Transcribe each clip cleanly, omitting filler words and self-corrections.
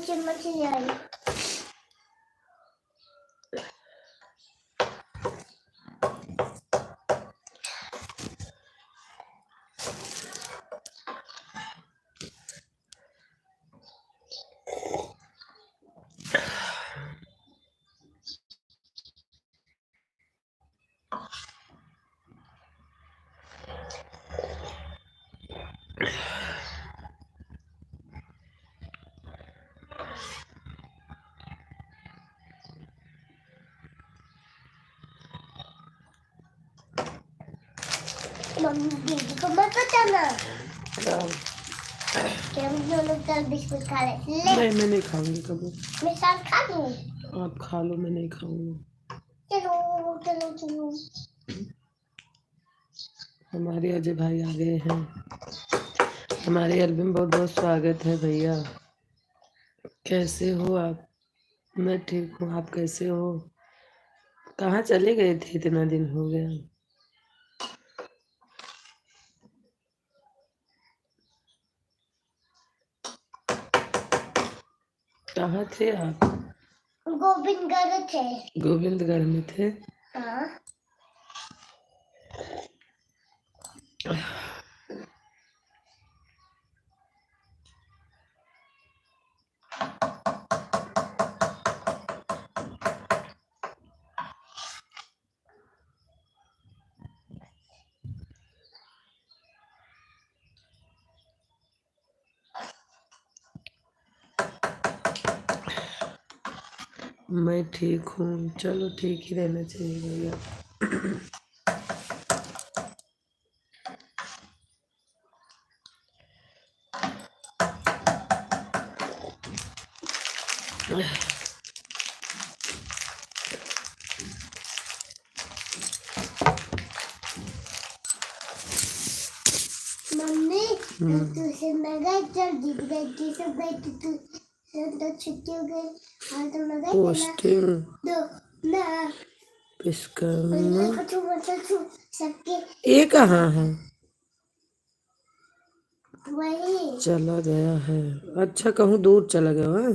चम्मच ले आई। मम्मी दीदी को मत बताना कि हम दोनों कल बिस्कुट खा रहे। नहीं, मैं नहीं खाऊंगी कभी। मैं साथ खा लूं। आप खा लो, मैं नहीं खाऊंगा। चलो चलो चलो। हमारे अजय भाई आ गए हैं। हमारे एल्बम बहुत बहुत स्वागत है भैया। कैसे हो आप? मैं ठीक हूँ, आप कैसे हो? कहाँ चले गए थे? इतना दिन हो गया। कहाँ थे आप? गोविंदगढ़ थे। गोविंदगढ़ में थे? हाँ। मैं ठीक हूँ। चलो ठीक ही रहना चाहिए भैया। मम्मी तुझसे मैं गई जल्दी गई सब गई तू तो छुट्टी हो गई और तो मैं गई पोस्टिंग दो ना पिस्कन सबके ये कहाँ है? वही चला गया है। अच्छा, कहूँ दूर चला गया है?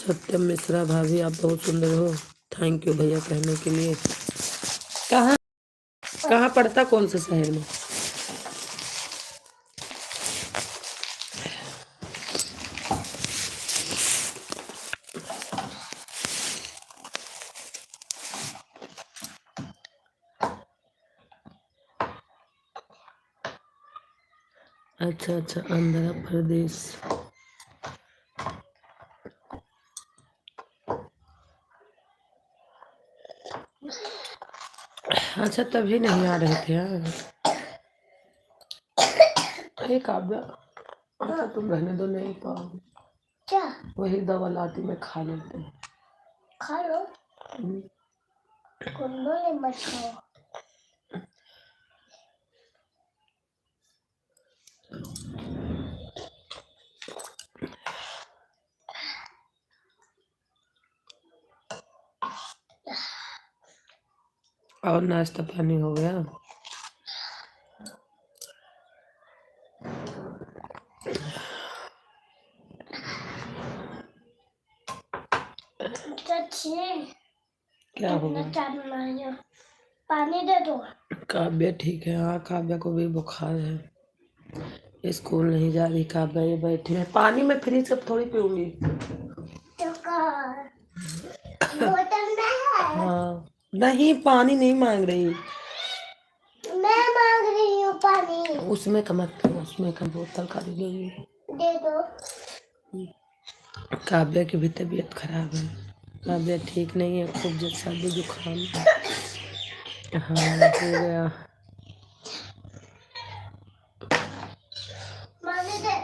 सत्यम मिश्रा भाभी, आप बहुत सुंदर हो। थैंक यू भैया कहने के लिए। कहाँ कहाँ पड़ता, कौन से शहर में? अच्छा अच्छा, आंध्र प्रदेश। अच्छा, तभी नहीं आ रहे थे यार। एक आप अच्छा, तुम रहने दो, नहीं पाओ। क्या वही दवा लाती मैं खा लेते हैं। खा लो कुंडो ले मत खाओ। और नाश्ता पानी हो गया? क्या हो गया? पानी दे दो। काव्या ठीक है? हाँ, काव्या को भी बुखार है। स्कूल नहीं जा रही काव्या, ये बैठी है। पानी में फ्रिज कब थोड़ी पीऊंगी। बोतल में है। हाँ, नहीं पानी नहीं मांग रही। मैं मांग रही हूँ पानी। उसमें का मत पियो, उसमें का बोतल का ले। दे दो। काव्या की भी तबीयत खराब है। काव्या ठीक नहीं है, खूब सर्दी जुकाम। हाँ, हो गया। पानी दे।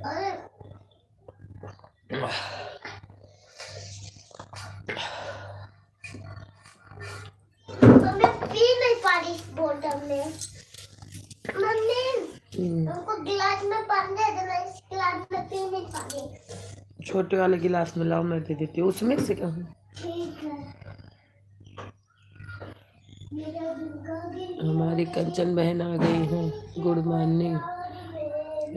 अरे मम्मी पी नहीं पा रही इस बोतल में। मम्मी हमको गिलास में पानी दे देना, इस गिलास में पीने पानी। छोटे वाले गिलास में लाओ, मैं दे देती हूँ, उसमें से कहूँ। ठीक है। मेरा दुर्गा गिरी हमारी कंचन बहन आ गई हैं, गुड मॉर्निंग।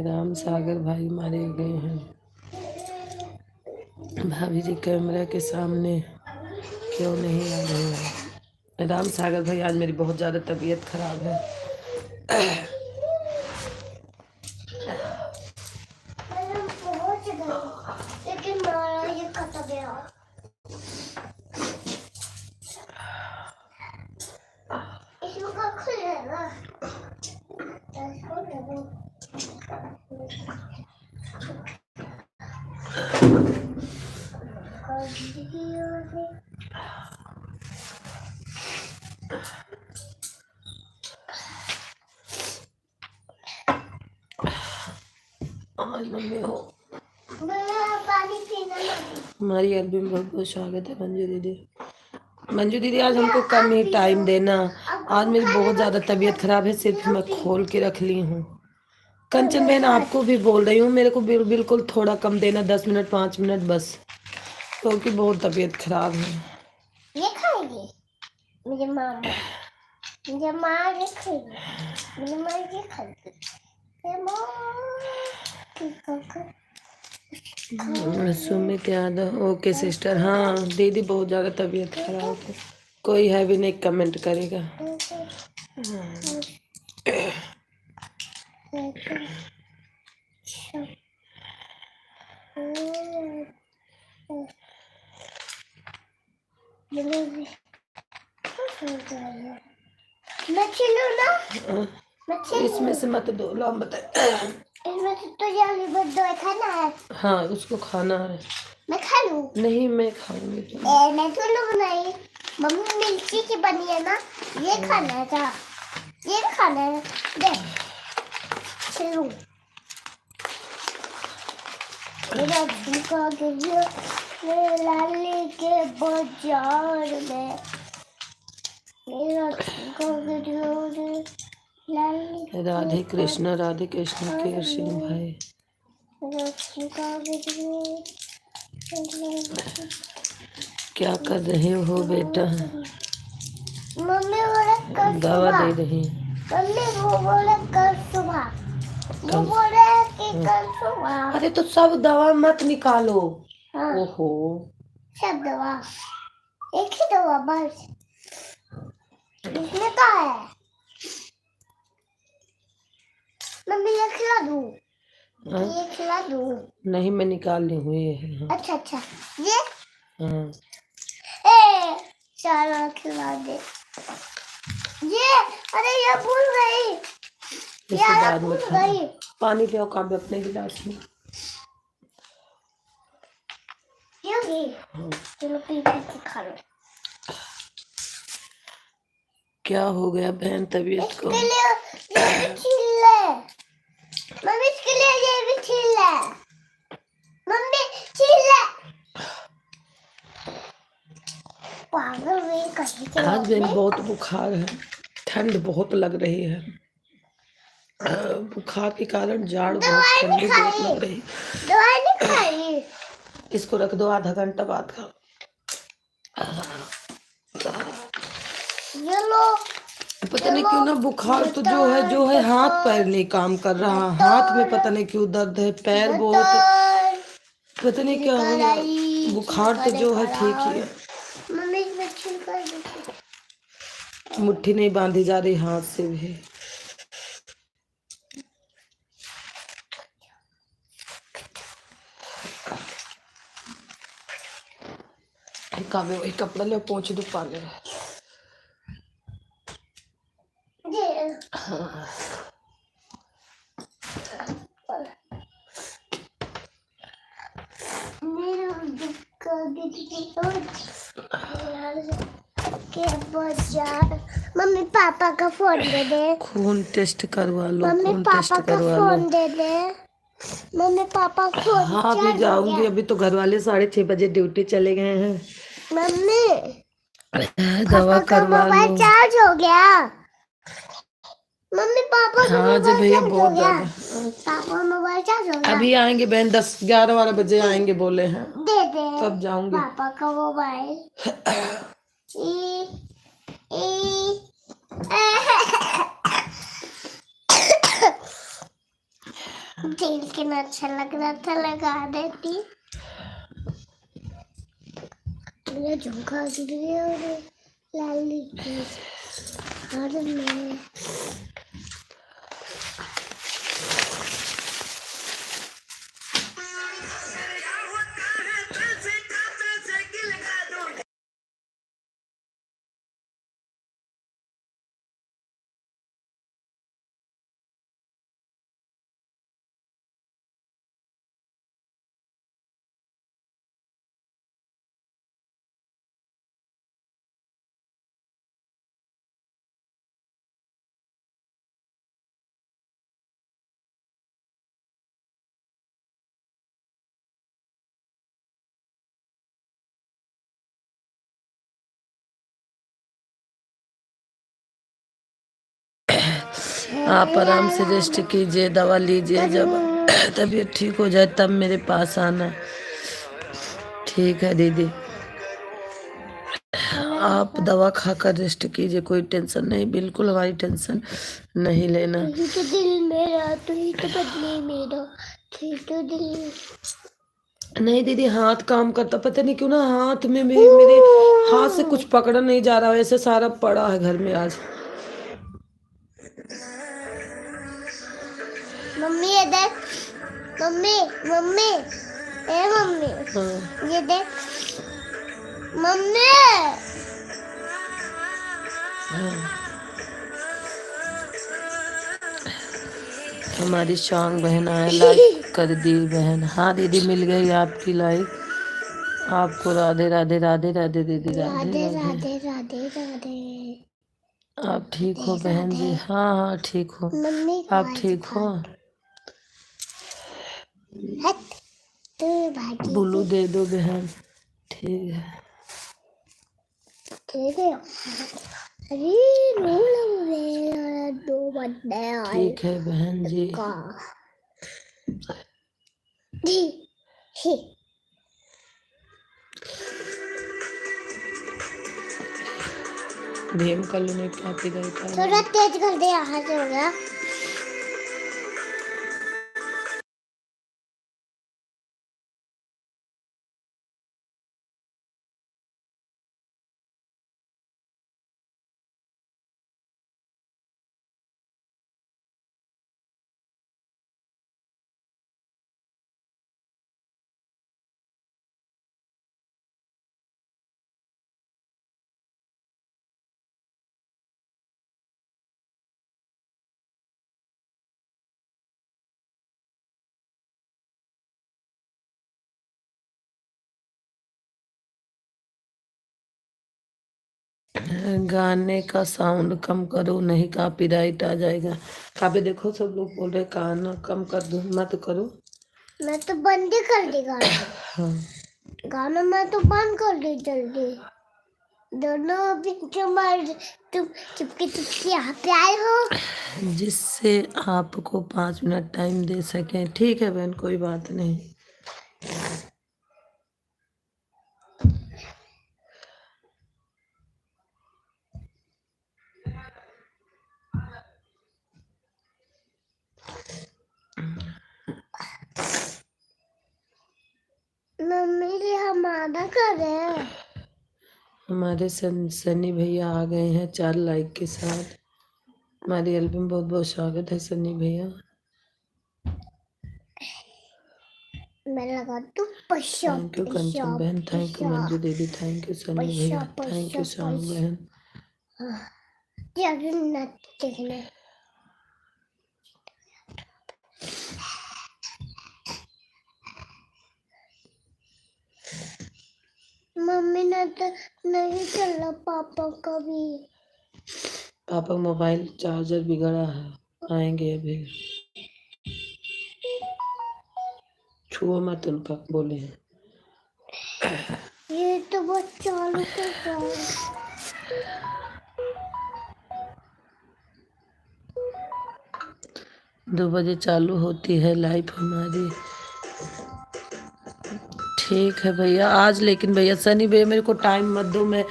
राम सागर भाई मारे गए हैं। भाभी जी कैमरा के सामने क्यों नहीं आ रहे हैं? राम सागर भाई, आज मेरी बहुत ज़्यादा तबीयत खराब है। मैंने पहुंच गई, लेकिन मारा ये कट गया। इसमें का खुलेगा? इसको देखो। आज मम्मी हो, मैं पानी पीना लगी। हमारी एल्बम में बहुत बहुत स्वागत है मंजू दीदी। मंजू दीदी, आज हमको कम ही टाइम देना। आज मेरी बहुत ज़्यादा तबीयत खराब है, सिर्फ मैं खोल के रख ली हूँ। कंचन बहन, आपको भी बोल रही हूँ, मेरे को बिल्कुल थोड़ा कम देना, 10 मिनट 5 मिनट बस, क्योंकि बहुत तबीयत खराब है। ये खाएगी मेरी मामा, मुझे माँ ये खाएगी, मेरी माँ ये खाएगी, मेरी माँ सुमित यादव, ओके सिस्टर। हाँ दीदी, बहुत ज़्यादा तबीयत खराब है, कोई है भी नहीं कमेंट करेगा। मैं छिलूं ना? मैं इसमें से मत दो, लो हम बताए। इसमें से तो जाली बद्दो खाना है। हाँ, उसको खाना है। मैं खा लूं? नहीं, मैं खाऊंगी तो। मैं तो लोग नहीं, मम्मी मिर्ची की बनी है ना, ये खाना था, ये खाना है, दे छिलूं। मेरा झुमका गिरा मेरे लाली के बाजार में, मेरा झुमका गिरा लाली। राधे कृष्ण के सिंह भाई। मेरा झुमका गिरा। क्या कर रहे हो बेटा? मम्मी बोले कल दवा सुबह। दे रही है। मम्मी वो बोले कल सुबह, वो बोले कि कल सुबह। अरे तो सब दवा मत निकालो। हाँ, ओहो, सब दवा, एक ही दवा बस। इसमें क्या है? मम्मी ये खिला दूँ? ये खिला दूँ? नहीं, मैं निकाल ली हूँ, ये है। हाँ। अच्छा, ये हाँ। सारा खिला दे। ये अरे ये भूल गई, इसके बाद में खाना। पानी पियो काव्य अपने गिलास में। चलो पी के खा लो। क्या हो गया बहन तबीयत को? इसके लिए ये भी छील ले मम्मी, इसके लिए ये भी छील ले मम्मी, छील ले। पागल वे कहीं के। आज भी बहुत बुखार है, ठंड बहुत लग रही है। बुखार के कारण जाड़ बहुत, ठंडी बहुत लग रही है। दवाई नहीं खाई? इसको रख दो, आधा घंटा बाद खाओ। ये लो। पता नहीं क्यों ना बुखार तो जो है हाथ पैर नहीं काम कर रहा, हाथ में पता नहीं क्यों दर्द है, पैर बहुत, पता नहीं क्या हो गया। बुखार तो जो है ठीक ही है। मम्मी इसमें छिलका दे। मुट्ठी नहीं बांधी जा रही हाथ से भी। काव्य वही कपड़ा ले पहुंच दो पाले। हाँ। मम्मी पापा का फोन दे दे। खून टेस्ट करवा लो, मम्मी खून पापा टेस्ट का करवा फोन लो। दे दे। मम्मी पापा फोन। हाँ, भी जाऊंगी, अभी तो घर वाले 6:30 बजे ड्यूटी चले गए हैं। मम्मी दवा करवा लो। मोबाइल चार्ज हो गया। मम्मी पापा का हाँ जी मोबाइल भैया, चार्ज हो बहुत गया। ज्यादा। पापा मोबाइल चार्ज हो गया। अभी आएंगे बहन, 10-11-12 बजे आएंगे बोले हैं, दे दे तब जाऊंगी। पापा का मोबाइल। ई ई तेल कितना अच्छा लग रहा था, लगा देती। मेरा झुमका गिर गया और लाली की और मैं आप आराम से रेस्ट कीजिए, दवा लीजिए, जब तबीयत ठीक हो जाए तब मेरे पास आना। ठीक है दीदी, आप दवा खाकर रेस्ट कीजिए, कोई टेंशन नहीं, बिल्कुल हमारी टेंशन नहीं लेना। तू ही तो दिल मेरा, तू ही तो बदले मेरा, तू ही तो दिल। नहीं दीदी, हाथ काम करता, पता नहीं क्यों ना हाथ में मेरे हाथ से कुछ पकड़ा नहीं जा रहा, वैसे सारा पड़ा है घर में आज। मम्मी ये देख, मम्मी मम्मी ए मम्मी हाँ। ये देख मम्मी। हाँ। हमारी शांग बहन आए, लाइक कर दी बहन। हाँ दीदी, मिल गई आपकी लाइक। आपको राधे राधे राधे राधे दीदी, राधे राधे राधे। राधे राधे राधे। आप ठीक हो बहन जी? हाँ हाँ ठीक हो। मम्मी आप ठीक हो? हट तू भागी बुलू दे दो बहन। ठीक है। ठीक है। अरे रोल मेरा दो बंदे आए ठीक है बहन जी। का ही ही। भीम कल ने काफी गई था। थोड़ा तेज कर दे, यहाँ से हो गया। गाने का साउंड कम करो, नहीं कॉपीराइट आ जाएगा। काफी देखो सब लोग बोल रहे गाना कम कर दो, मत करो। मैं तो बंद ही कर दी गाना। हाँ। गाना मैं तो बंद कर दी जल्दी। दोनों अभी तुम चुपके चुपके यहाँ पे आए हो, जिससे आपको 5 मिनट टाइम दे सकें। ठीक है बहन, कोई बात नहीं। मम्मी जी हमारा कर रहे हैं। हमारे सनी भैया आ गए हैं 4 लाइक के साथ। हमारी एल्बम बहुत बहुत स्वागत है सनी भैया। मैं लगा तू पशा थैंक यू कंचन बहन, थैंक यू मंजू दीदी, थैंक यू सनी भैया, थैंक यू शांग बहन। देखने मम्मी ने तो नहीं चला पापा का भी। पापा मोबाइल चार्जर बिगड़ा है, आएंगे अभी। छुओ मत उनका, बोले हैं। ये तो बस चालू कर रहा है। 2 बजे चालू होती है लाइफ हमारी। ठीक है भैया आज, लेकिन भैया सनी भैया मेरे को टाइम मत दो, मैं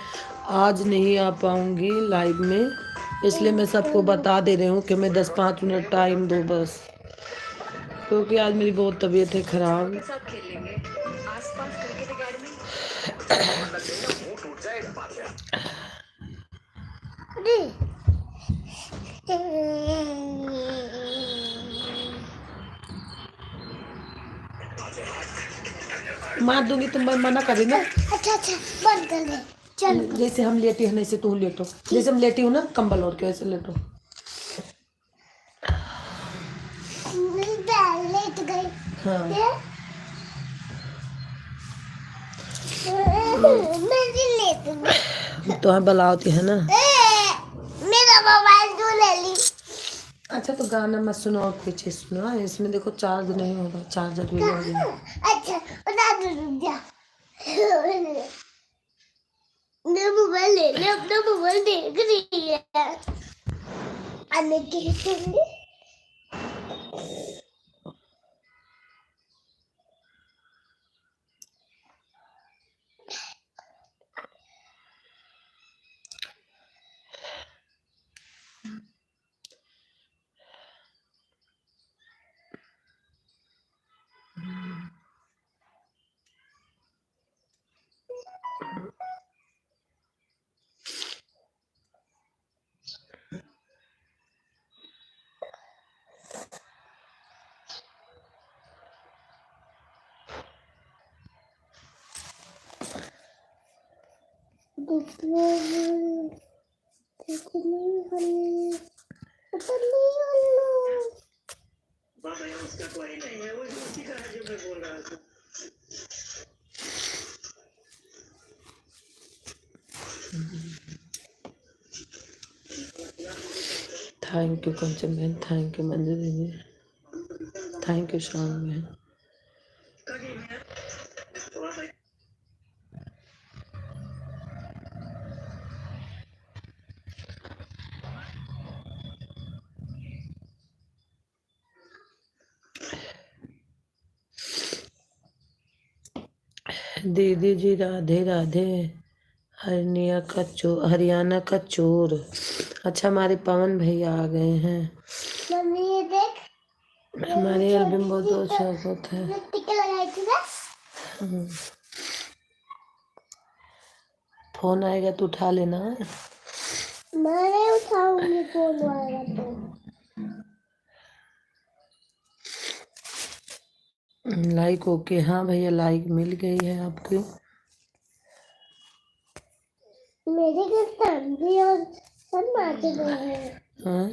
आज नहीं आ पाऊंगी लाइव में, इसलिए मैं सबको बता दे रही हूँ कि मैं 10-5 मिनट टाइम दो बस, क्योंकि आज मेरी बहुत तबीयत है खराब। मार दूंगी, तुम मना कर रही ना। अच्छा अच्छा बंद कर दे। चल जैसे हम लेटी है, ऐसे तू लेटो, जैसे हम लेटी हूँ ना कंबल ओढ़ के ऐसे लेटो। लेट गई। हाँ मैं भी लेट गई। तो हम बलावती है ना। मेरा मोबाइल तू ले ली। अच्छा तो गाना मत सुनो और कोई चीज सुनो। हाँ, इसमें देखो चार्ज नहीं होगा, चार्जर भी ले गया। अच्छा बता दो रुक जा। मैं मोबाइल ले ले, अपना मोबाइल देख रही है। आने के लिए उसका कोई नहीं है, वो उसी का है जो मैं बोल रहा था। थैंक यू कंचन बहन, थैंक यू मंजू दीदी, थैंक यू शाम बहन। दीदी जी राधे राधे। हरियाणा का चोर। अच्छा हमारे पवन भैया आ गए हैं। मम्मी ये देख, हमारे एल्बम बहुत बहुत स्वागत है। टिके लगाई थी ना। फोन आएगा तो उठा लेना। मैं नहीं उठाऊंगी फोन आएगा तो। लाइक ओके, हाँ भैया लाइक मिल गई है आपकी। मेरे घर तंबी और सब माचे गए हैं। हाँ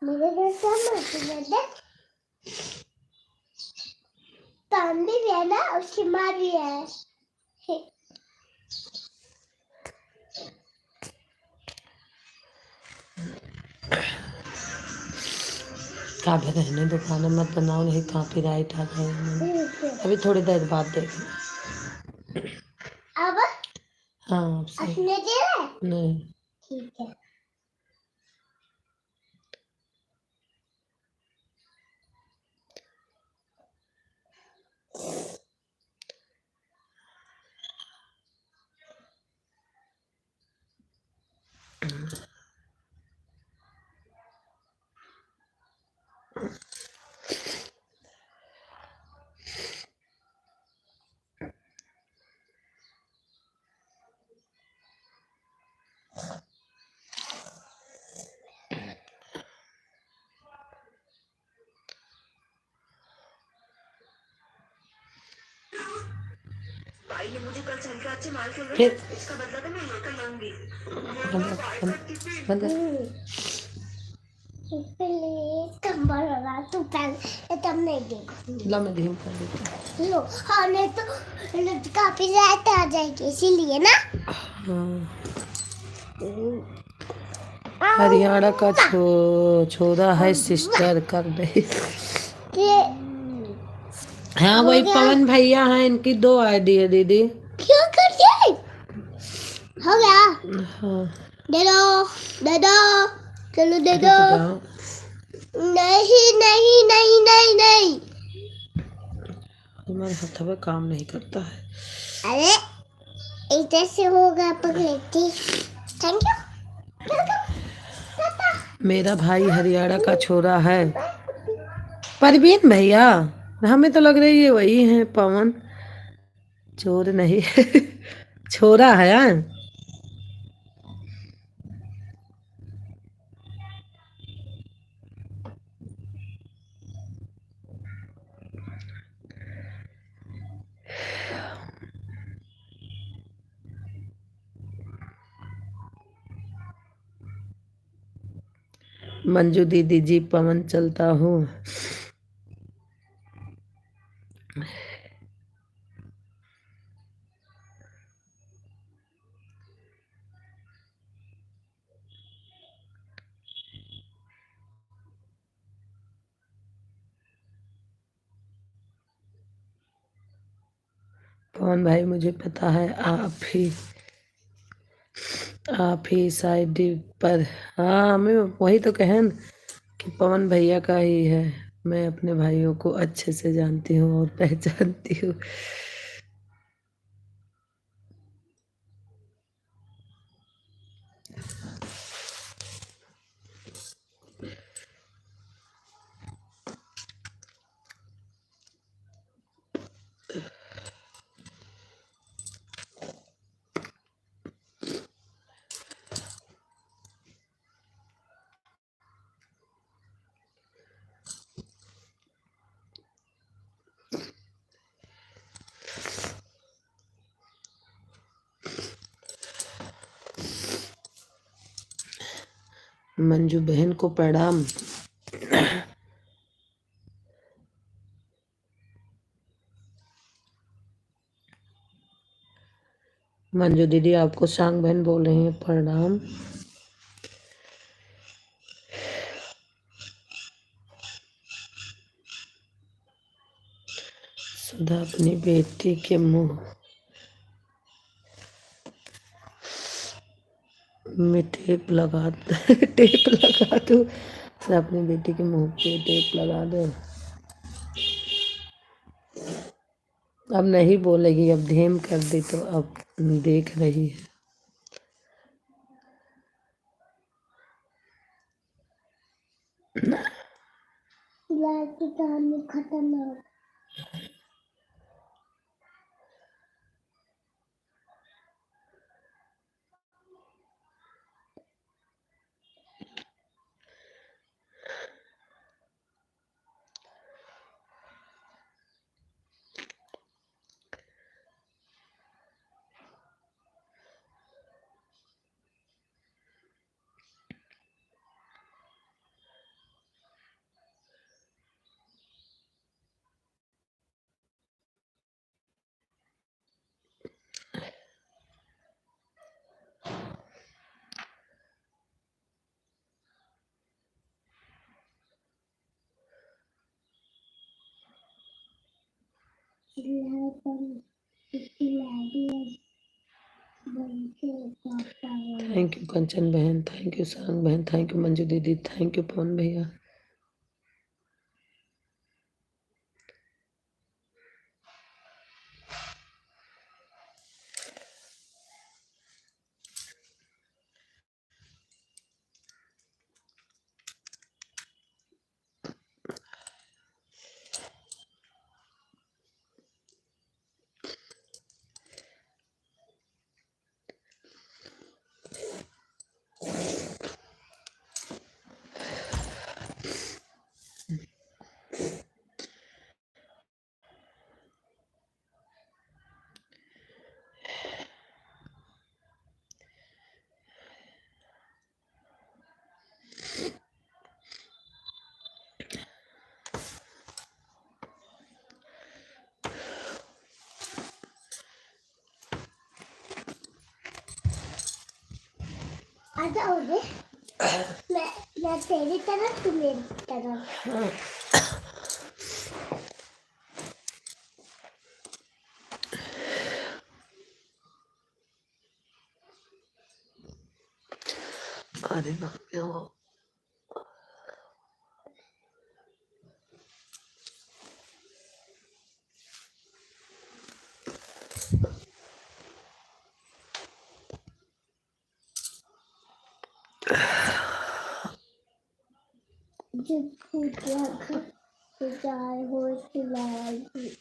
मेरे घर सब माचे गए थे। तंबी भी है ना, उसकी माँ भी है। काफी रहने दो, खाना मत बनाओ नहीं कॉपीराइट आ जाएगा। अभी थोड़ी देर बाद देखना। अब हाँ आपसे अपने दे रहे? नहीं। ठीक है। भाई ने मुझे कल संख्या अच्छे माल के फिर इसका बदला तो मैं लेकर लूंगी। प्लीज कंबल वाला तू पहन, तब नहीं देखो। ला मैं धीम कर देती हूँ। लो हाँ, नहीं तो काफी रात आ जाएगी इसीलिए ना। हाँ हरियाणा का छोरा है सिस्टर कर रही। ये हाँ हो वही गया? पवन भैया हैं, इनकी 2 आईडी है दीदी। क्यों कर दिए? हो गया? हाँ दे दो, दे दो, चलो दे रुक दो। जाओ। नहीं नहीं नहीं नहीं नहीं। हमारे हाथ में काम नहीं करता है। अरे इधर से होगा पगलेटी। Thank you. मेरा भाई हरियाणा का छोरा है। परवीन भैया, हमें तो लग रही है वही है पवन। चोर नहीं छोरा है हाँ? मंजू दीदी जी पवन चलता हूँ। पवन भाई मुझे पता है आप ही साइड पर। हाँ हमें वही तो कहन कि पवन भैया का ही है। मैं अपने भाइयों को अच्छे से जानती हूँ और पहचानती हूँ। मंजू बहन को प्रणाम। मंजू दीदी आपको सांग बहन बोल रही हैं प्रणाम। सुधा अपनी बेटी के मुंह में टेप लगा टेप लगा दो। सुधा अपनी बेटी के मुंह पे टेप लगा दो। अब नहीं बोलेगी, अब धेम कर दी तो अब देख रही है। की कहानी खत्म हो। थैंक यू कंचन बहन, थैंक यू सांग बहन, थैंक यू मंजू दीदी, थैंक यू पवन भैया। आ जाओ रे। मैं तेरी तरफ, तू मेरी तरफ। अरे ना हो खिलाएगी।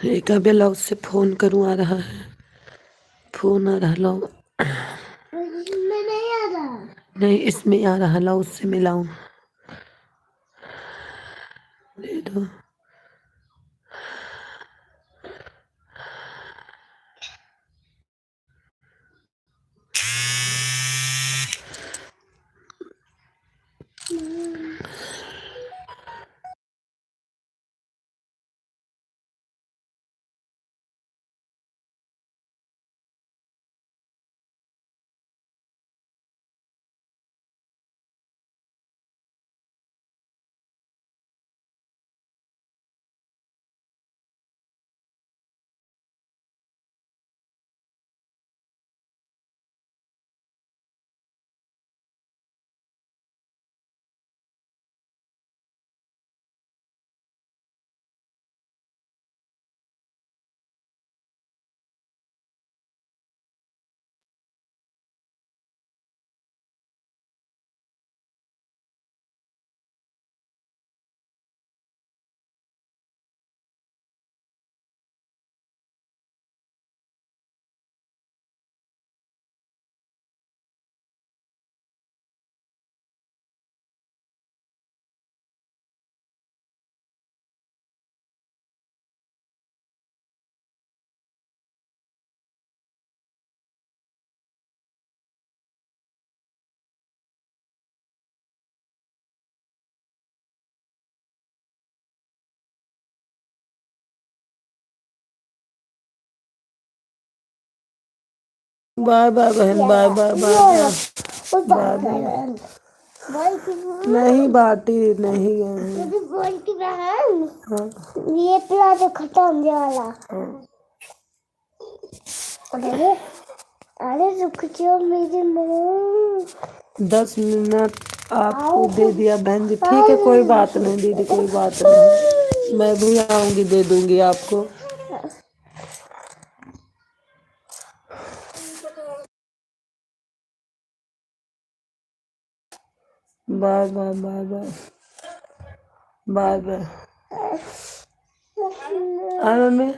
एक अभी लाओ से फोन करूँ, आ रहा है फोन, आ रहा लाओ। इसमें नहीं आ रहा। नहीं इसमें आ रहा, लाओ उससे मिलाऊं। दे दो। बाय बाय बहन, बाय बाय बाय वो बाय बात बाय। है। बोल की बहन। नहीं बाटी नहीं गए। मेरी बोल की बहन। हाँ ये प्लाजो खत्म होने वाला। हाँ। अरे अरे रुक जाओ मेरी माँ। 10 मिनट आपको आओ। दे दिया बहन जी, ठीक है कोई बात नहीं दीदी, कोई बात नहीं। मैं भी आऊंगी, दे दूंगी आपको। Bye bye bye bye bye bye. आ मम्मी,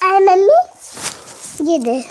आए मम्मी, ये दे।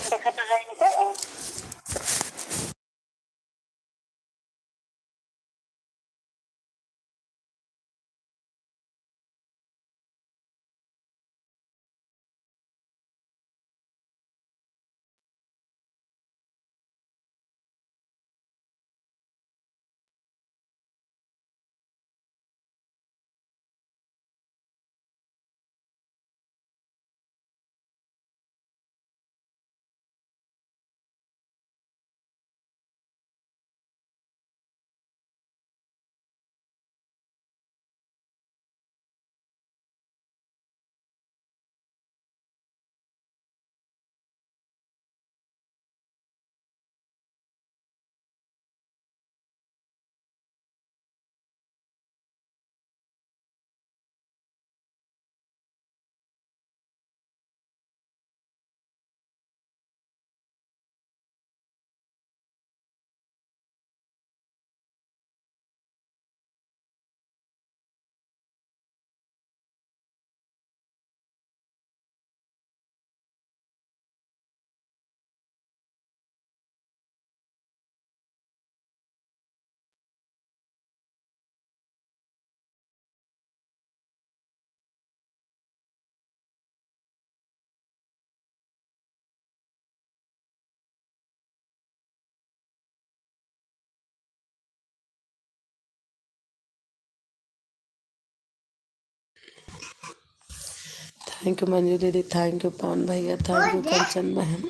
थैंक यू मंजू दीदी, थैंक यू पवन भैया, थैंक यू कंचन बहन।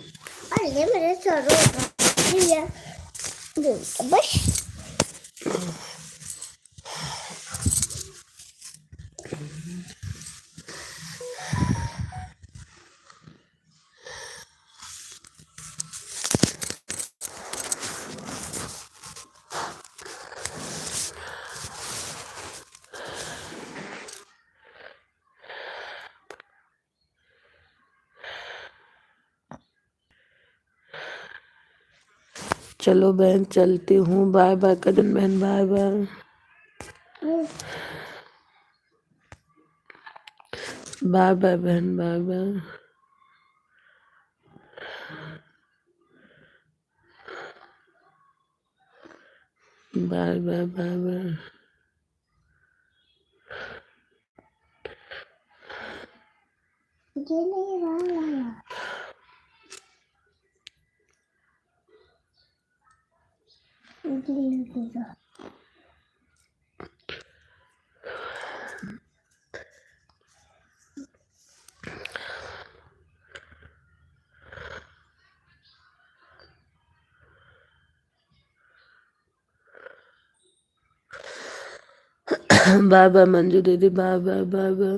और ये मेरे सरों का ये बस। चलो बहन, चलती हूँ, बाय बाय कजन बहन, बाय बाय बाय बाय बहन, bye bye bye bye bye bye. ये नहीं वाला, ग्रीन देगा। बाय बाय मंजू दीदी, bye bye bye bye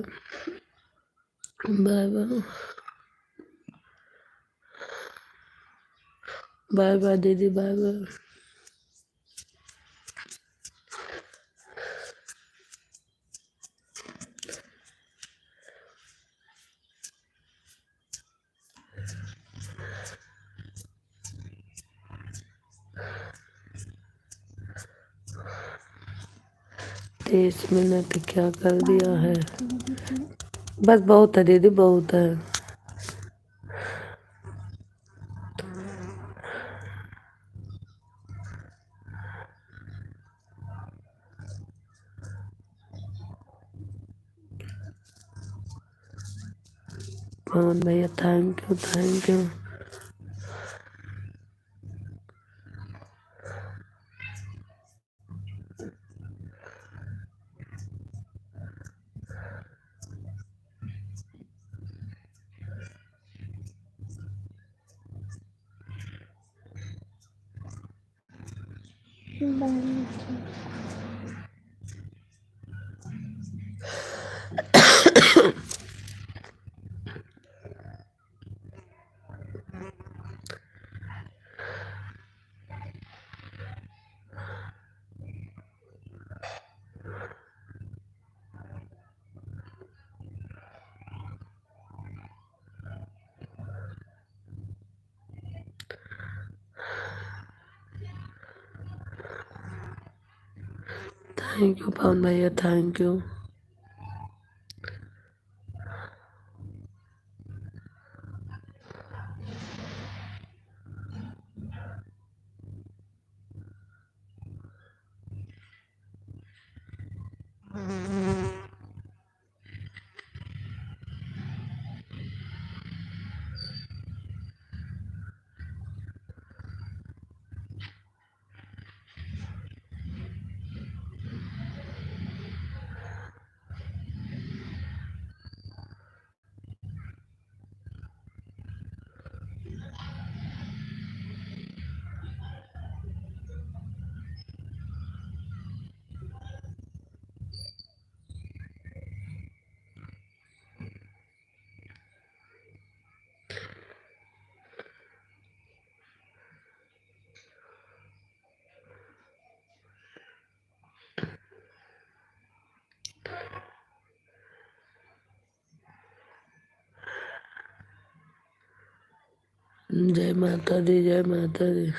bye bye bye bye दीदी, बाय बाय। तीस मिनट क्या कर दिया है, बस बहुत है दीदी, बहुत है। पवन भैया thank you, thank you. Thank you Pavan भैया, थैंक यू। जय माता दी, जय माता दी।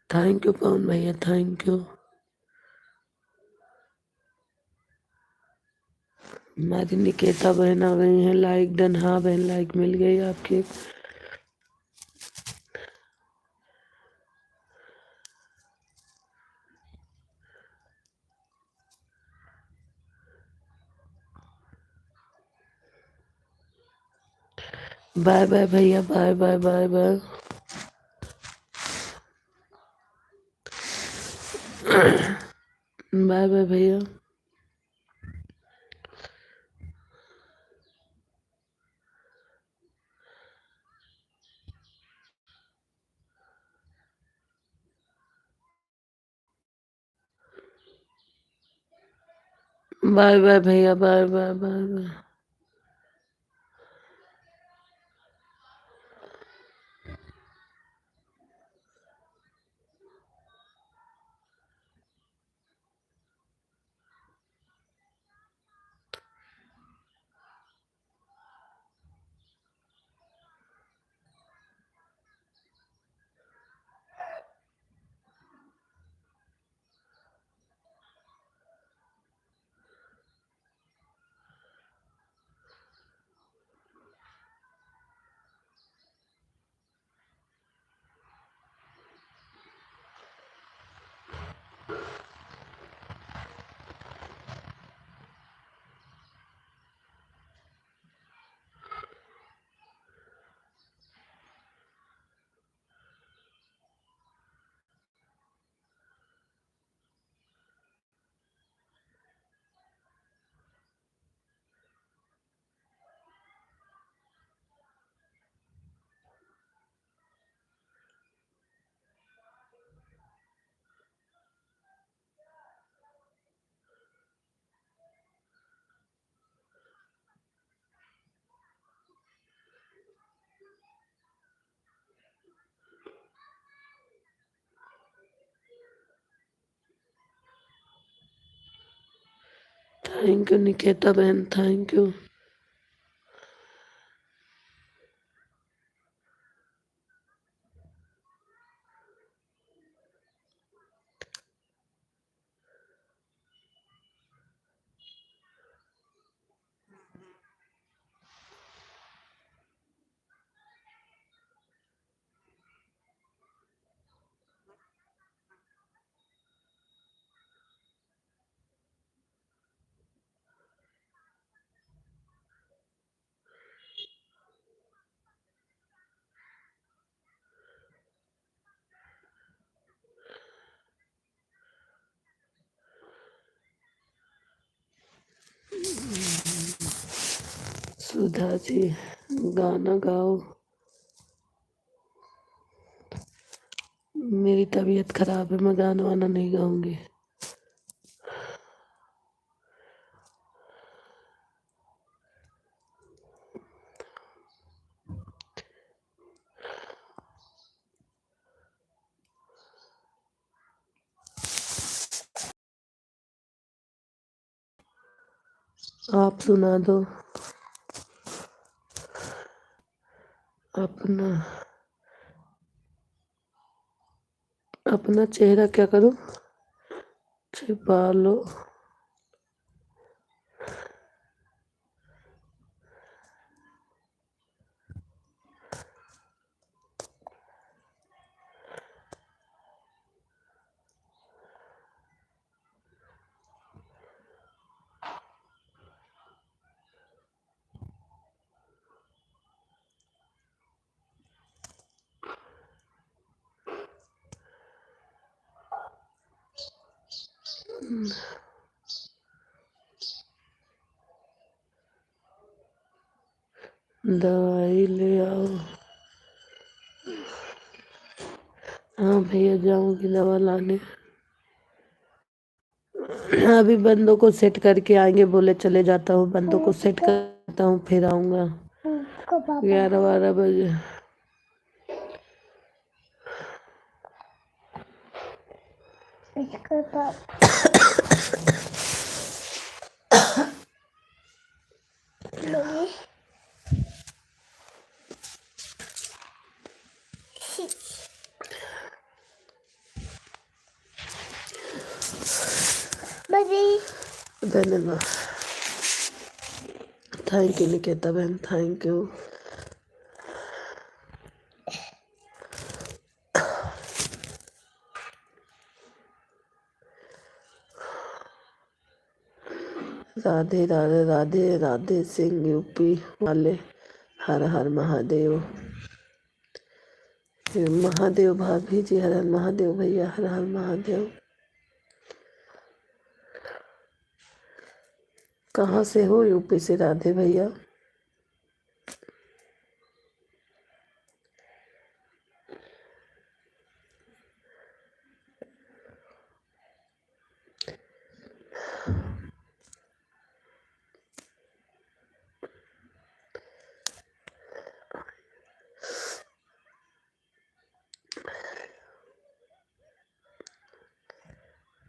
थैंक यू पवन भैया, थैंक यू। हमारी निकेता बहन आ गई है, लाइक डन। हाँ बहन, लाइक मिल गई आपकी। बाय बाय भैया, bye bye bye bye. Bye bye भैया। बाय बाय भैया, bye bye bye bye. Thank you Niketa बहन, थैंक यू। सुधा जी गाना गाओ। मेरी तबीयत खराब है, मैं गाना वाना नहीं गाऊंगी। आप सुना दो अपना अपना चेहरा क्या करूं, छिपा लो। दवाई ले आओ। हाँ भैया जाऊंगी दवा लाने। अभी बंदों को सेट करके आएंगे, बोले चले जाता हूँ, बंदों को सेट करता हूँ फिर आऊंगा 11-12 बजे। इसके बाद मम्मी मम्मी धन्यवाद, थैंक यू निकेता बहन, thank you. Radhe Radhe Radhe Radhe Singh UP वाले, हर हर महादेव। महादेव भाभी जी, हर हर महादेव भैया, हर हर महादेव। कहाँ से हो? यूपी से राधे भैया।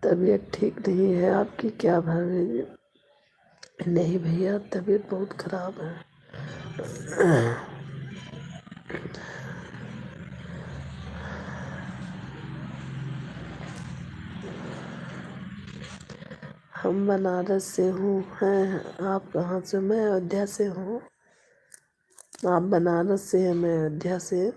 तबीयत ठीक नहीं है आपकी क्या भाभी जी? नहीं भैया, तबीयत बहुत खराब है। हम बनारस से हूँ, हैं आप कहाँ से? मैं अयोध्या से हूँ। आप बनारस से हैं, मैं अयोध्या से।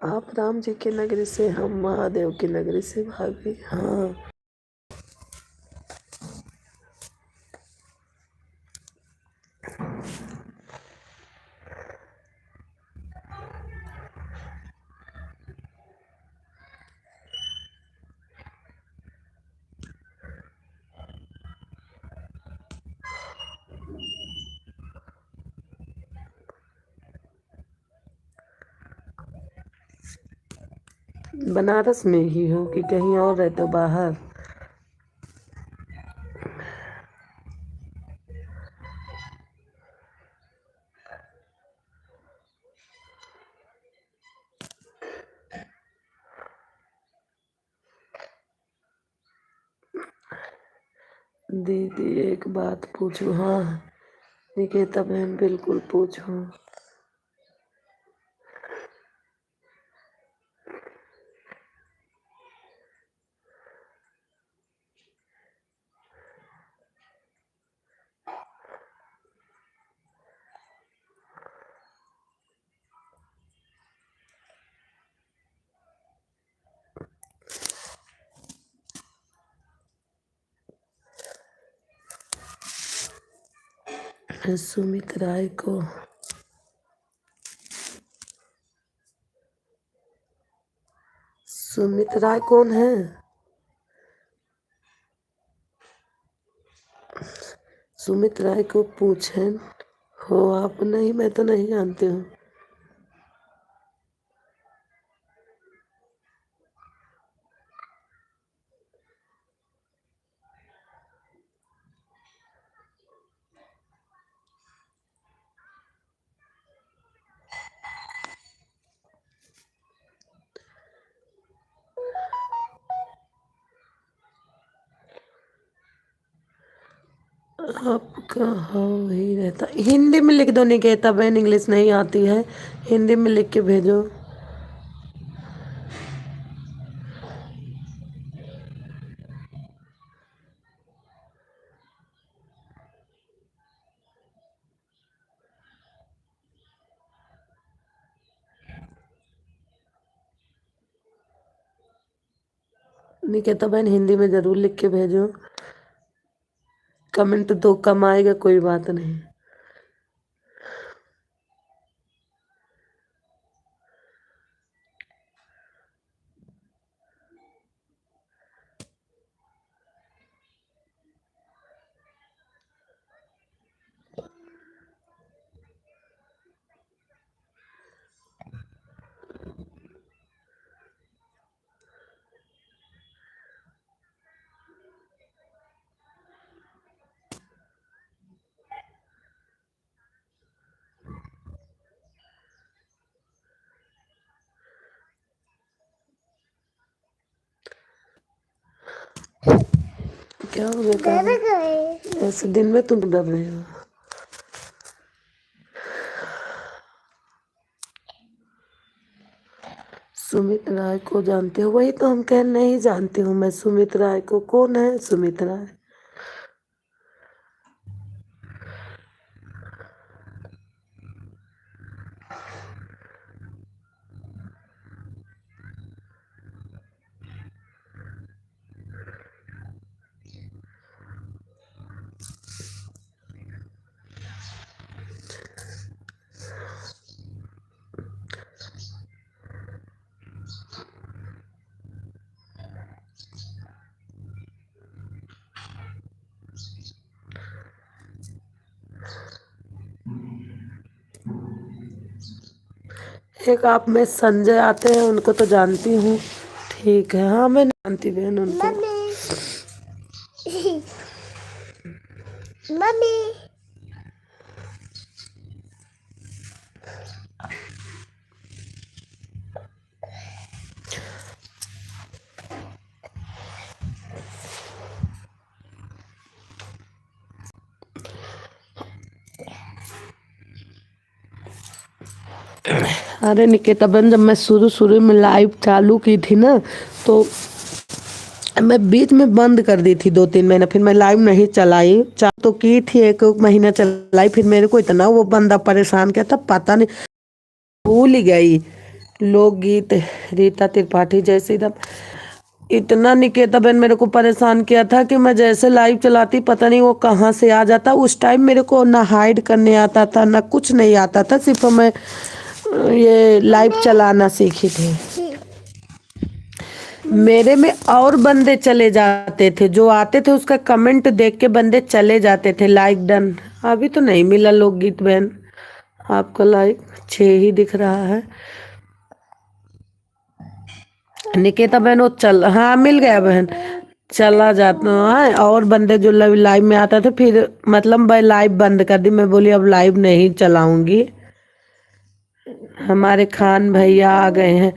आप राम जी की नगरी से, हम महादेव की नगरी से भाभी। हाँ बनारस में ही हो कि कहीं और रहते हो बाहर? दीदी एक बात पूछूं? हाँ निकेता बहन बिल्कुल पूछो। सुमित राय को सुमित राय कौन है? सुमित राय को पूछें हो आप? नहीं मैं तो नहीं जानती हूँ। आपका हाँ वही रहता। हिंदी में लिख दो निकेता बहन, इंग्लिश नहीं आती है, हिंदी में लिख के भेजो। निकेता बहन हिंदी में जरूर लिख के भेजो। कमेंट तो कम आएगा, कोई बात नहीं। क्या हो गया? डर गए। ऐसे दिन में तुम डर रहे हो? सुमित राय को जानते हो? वही तो हम कह नहीं जानती हूँ मैं सुमित राय को। कौन है सुमित राय? एक आप में संजय आते हैं, उनको तो जानती हूँ। ठीक है, हाँ मैं जानती बहन उनको। मम्मी मम्मी अरे निकेता बहन जब मैं शुरू शुरू में लाइव चालू की थी ना, तो मैं बीच में बंद कर दी थी 2-3 महीना, फिर मैं लाइव नहीं चलाई। तो की थी 1 महीना चलाई, फिर मेरे को इतना वो बंदा परेशान किया था, पता नहीं भूल ही गई। लोकगीत रीता त्रिपाठी जैसे एकदम इतना निकेता बहन मेरे को परेशान किया था कि मैं जैसे लाइव चलाती पता नहीं वो कहाँ से आ जाता। उस टाइम मेरे को ना हाइड करने आता था ना कुछ नहीं आता था, सिर्फ मैं ये लाइव चलाना सीखी थी। मेरे में और बंदे चले जाते थे, जो आते थे उसका कमेंट देख के बंदे चले जाते थे लाइक डन। अभी तो नहीं मिला लोकगीत बहन, आपका लाइक 6 ही दिख रहा है। निकेता बहन वो चल, हाँ मिल गया बहन, चला जाता है। और बंदे जो लाइव में आता था, फिर मतलब मैं लाइव बंद कर दी। मैं बोली अब लाइव नहीं चलाऊंगी। हमारे खान भैया आ गए हैं।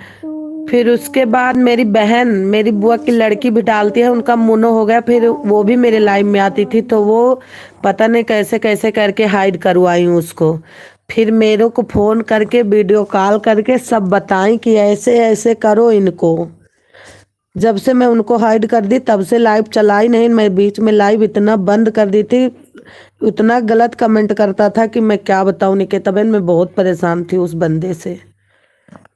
फिर उसके बाद मेरी बहन, मेरी बुआ की लड़की भी डालती है, उनका मोनो हो गया, फिर वो भी मेरे लाइव में आती थी, तो वो पता नहीं कैसे कैसे करके हाइड करवाई हूँ उसको। फिर मेरे को फोन करके वीडियो कॉल करके सब बताई कि ऐसे ऐसे करो इनको। जब से मैं उनको हाइड कर दी तब से लाइव चला ही नहीं। मैं बीच में लाइव इतना बंद कर दी थी, उतना गलत कमेंट करता था कि मैं क्या बताऊं निकिता बहन। मैं बहुत परेशान थी उस बंदे से।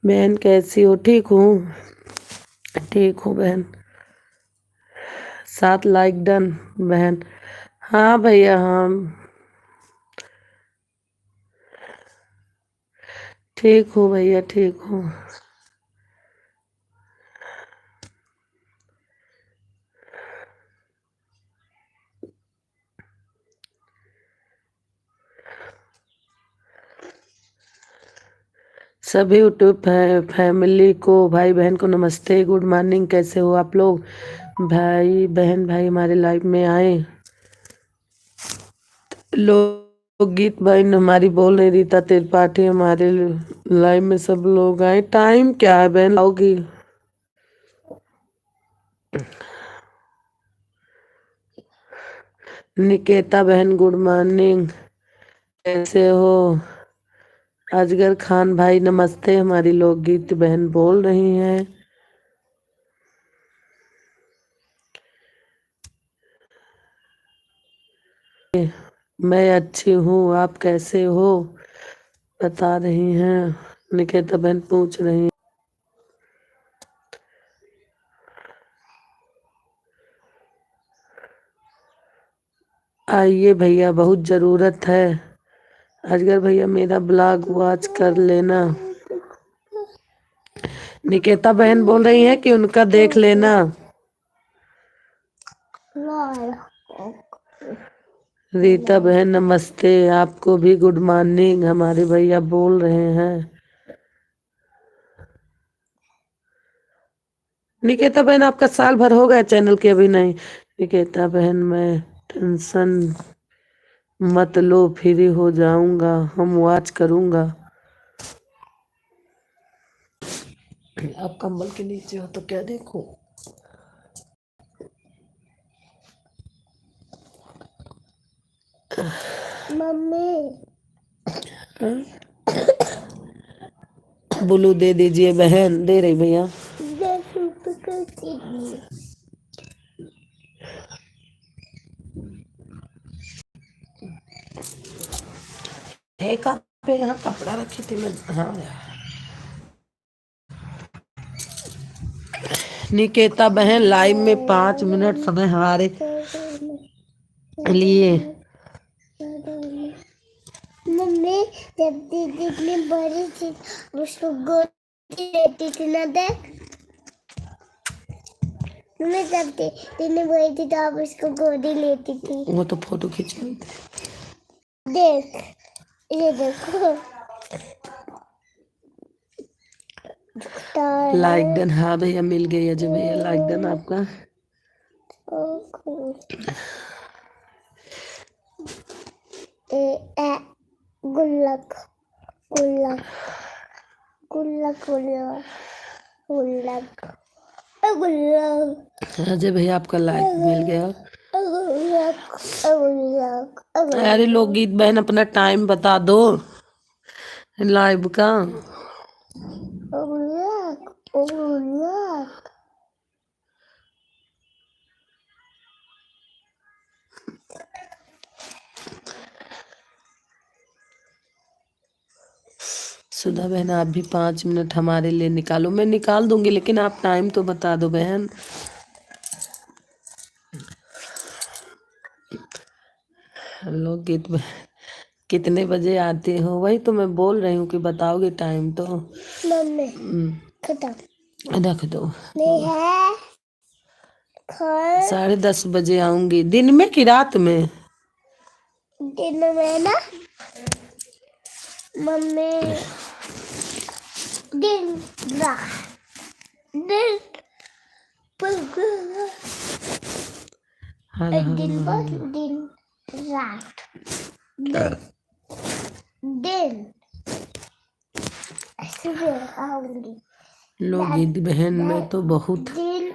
बहन कैसी हो? ठीक हूँ, ठीक हूँ बहन। 7 लाइक डन बहन। हाँ भैया, हाँ ठीक हूँ भैया, ठीक हूँ। सभी यूट्यूब फैमिली को, भाई बहन को नमस्ते, गुड मॉर्निंग। कैसे हो आप लोग? भाई बहन, भाई हमारे लाइव में आए। लोकगीत बहन हमारी बोल रही, रीता त्रिपाठी हमारे लाइव में सब लोग आए। टाइम क्या है बहन, आओगी? निकेता बहन गुड मॉर्निंग, कैसे हो? अजगर खान भाई नमस्ते, हमारी लोकगीत बहन बोल रही हैं। मैं अच्छी हूँ, आप कैसे हो? बता रही हैं। निकेता बहन पूछ रही हैं। आइए भैया, बहुत जरूरत है। अजगर भैया मेरा ब्लॉग वॉच कर लेना। निकेता बहन बोल रही है कि उनका देख लेना। रीता बहन नमस्ते, आपको भी गुड मॉर्निंग, हमारे भैया बोल रहे हैं। निकेता बहन आपका साल भर हो गया चैनल के? अभी नहीं। निकेता बहन मैं टेंशन मत लो, फ्री हो जाऊंगा, हम वॉच करूंगा। आप कंबल के नीचे हो तो क्या देखो? मम्मी ब्लू दे दीजिए बहन, दे रही भैया। 10 रुपए का दीजिए। है कहाँ पे? यहाँ कपड़ा रखी थी मैं। हाँ निकेता बहन लाइव में 5 मिनट समय हमारे लिए। मम्मी जब दीदी इतनी बड़ी थी उसको गोदी लेती थी ना, देख। मम्मी जब दीदी बड़ी थी तो आप उसको गोदी लेती थी। वो तो फोटो खींच रही थी। देख, ये देखो। लाइक डन, हाँ भैया मिल गई अजय भैया, लाइक डन आपका। गुल्लक गुल्लक गुल्लक गुल्लक गुल्लक गुल्लक अजय भैया आपका लाइक मिल गया। गुल्लक गुल्लक अरे लोकगीत बहन अपना टाइम बता दो लाइव का। गुल्लक गुल्लक। सुधा बहन आप भी 5 मिनट हमारे लिए निकालो। मैं निकाल दूंगी लेकिन आप टाइम तो बता दो बहन। लोकगीत कितने बजे आते हो? वही तो मैं बोल रही हूँ कि बताओगे टाइम तो। मम्मी खत्म रख दो। नहीं है। 10:30 बजे आऊंगी। दिन में कि रात में? दिन में ना मम्मी, दिन रात, दिन हाँ दिन पर दिन रात, दिन ऐसे भी आऊंगी। लोकगीत बहन मैं तो बहुत दिल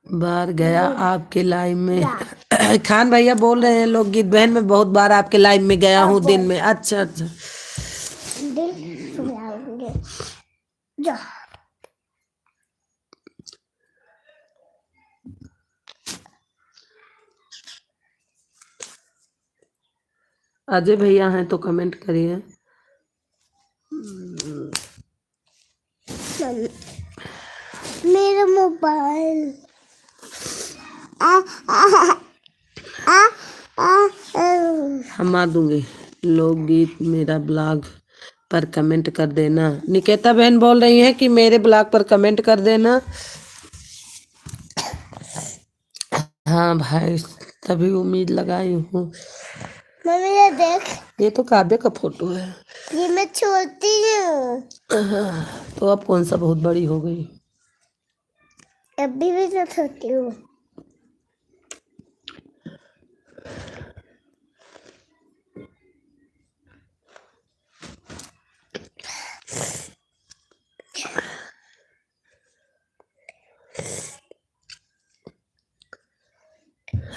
बार गया आपके लाइव में। खान भैया बोल रहे हैं लोकगीत बहन मैं बहुत बार आपके लाइव में गया हूँ दिन में। अच्छा अच्छा। दिल सुनाऊंगे जा। अजय भैया हैं तो कमेंट करिए। मेरा मोबाइल आ आ आ आ हम आ दूंगी। लोकगीत मेरा ब्लॉग पर कमेंट कर देना। निकेता बहन बोल रही है कि मेरे ब्लॉग पर कमेंट कर देना। हाँ भाई तभी उम्मीद लगाई हूँ। मम्मी ये देख, ये तो काव्य का फोटो है। ये मैं छोटी हूँ, तो अब कौन सा बहुत बड़ी हो गई। अभी भी तो छोटी हूँ।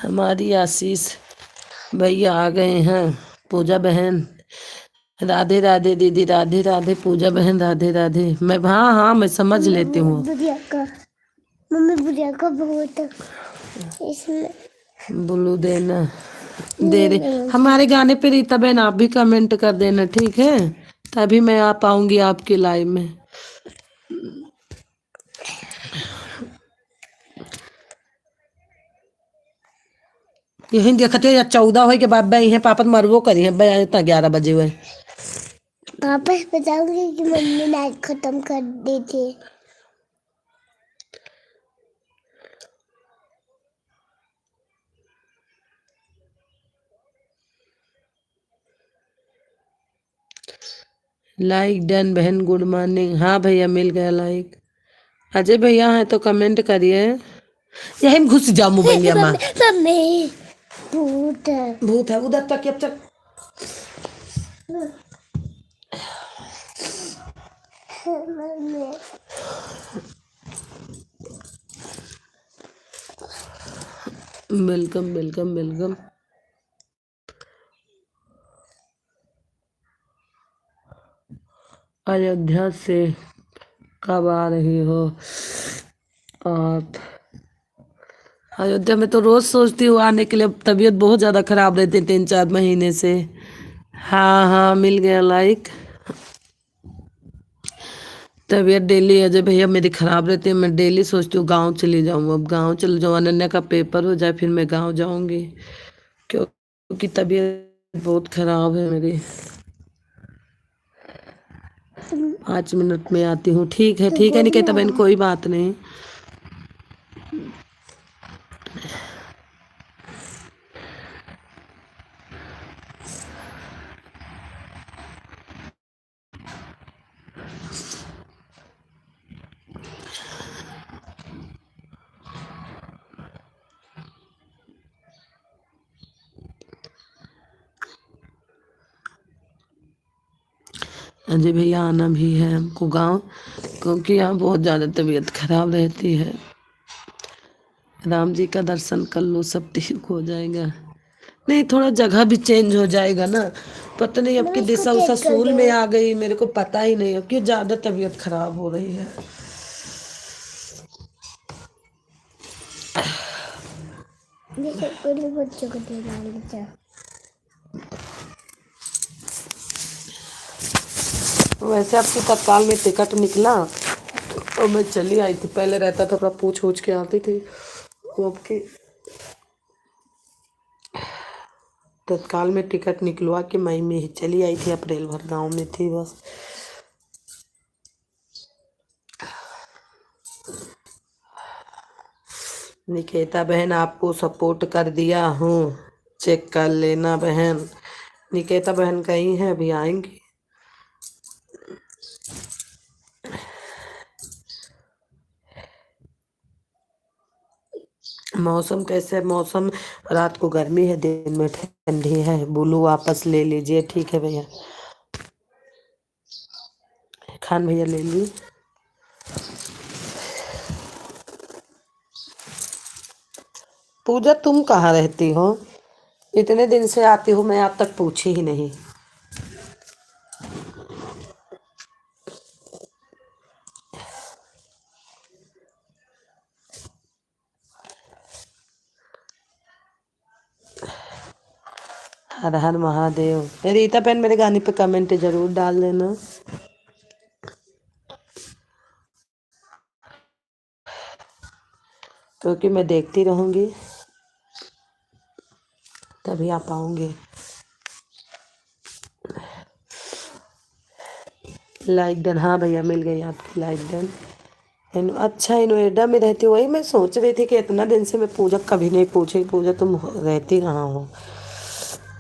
हमारी आशीष भैया आ गए हैं। पूजा बहन राधे राधे दीदी, राधे राधे पूजा बहन, राधे राधे। मैं हाँ हाँ मैं समझ लेती हूँ। बुढ़िया का मम्मी, बुढ़िया का बहुत इसमें बुलू देना दे रहे हमारे गाने पे। रीता बहन आप भी कमेंट कर देना ठीक है, तभी मैं आ पाऊंगी आपके लाइव में। यही देखते या 14 हो के बाद हैं पापा मरबो करी है इतना 11 बजे हुए। वापस बताऊंगी कि मम्मी नाइट खत्म कर दी थी। लाइक डन बहन गुड मॉर्निंग। हाँ भैया मिल गया लाइक। अजय भैया हैं तो कमेंट करिए। यही में घुस जाओ मोबाइलिया माँ। मम्मी भूत है। भूत है उधर तक अब तक। Mummy welcome welcome welcome. Ayodhya से कब आ रही हो आप। अयोध्या में तो रोज सोचती हूँ आने के लिए, अब तबीयत बहुत ज़्यादा खराब रहती है 3-4 महीने से। हाँ हाँ मिल गया लाइक। तबीयत डेली अजय भैया मेरी खराब रहती है। मैं डेली सोचती हूँ गांव चली जाऊँ, अब गांव चले जाऊँ, अनन्या का पेपर हो जाए फिर मैं गांव जाऊंगी, क्योंकि तबीयत बहुत खराब है मेरी। 5 मिनट में आती हूँ। ठीक है निकेता बहन कोई बात नहीं। अजय भैया आना भी है हमको गांव, क्योंकि यहाँ बहुत ज़्यादा तबीयत खराब रहती है। राम जी का दर्शन कर लो सब ठीक हो जाएगा। नहीं थोड़ा जगह भी चेंज हो जाएगा ना। पता नहीं अब की दिशा उषा स्कूल में आ गई, मेरे को पता ही नहीं अब क्यों ज़्यादा तबीयत खराब हो रही है। जैसे कोई बच्चों को दे देंगे। वैसे आपकी तत्काल में टिकट निकला तो मैं चली आई थी। पहले रहता था थोड़ा पूछ पूछ के आती थी, वो अब की तत्काल में टिकट निकलवा के मई में ही चली आई थी। अप्रैल भर गांव में थी बस। निकेता बहन आपको सपोर्ट कर दिया हूँ, चेक कर लेना बहन। निकेता बहन कहीं है अभी आएंगी। मौसम कैसे है। मौसम रात को गर्मी है दिन में ठंडी है। बुलू वापस ले लीजिए। ठीक है भैया। खान भैया ले ली। पूजा तुम कहाँ रहती हो? इतने दिन से आती हूँ मैं, आज तक पूछी ही नहीं। हर हर महादेव। रीता बहन मेरे गाने पे कमेंट जरूर डाल देना, क्योंकि मैं देखती रहूंगी तभी आप आऊंगे। लाइक डन, हाँ भैया मिल गई आपकी लाइक डन। अच्छा नोएडा में रहती हो? वही मैं सोच रही थी कि इतना दिन से मैं पूजा कभी नहीं पूछी, पूजा तुम रहती कहाँ हो?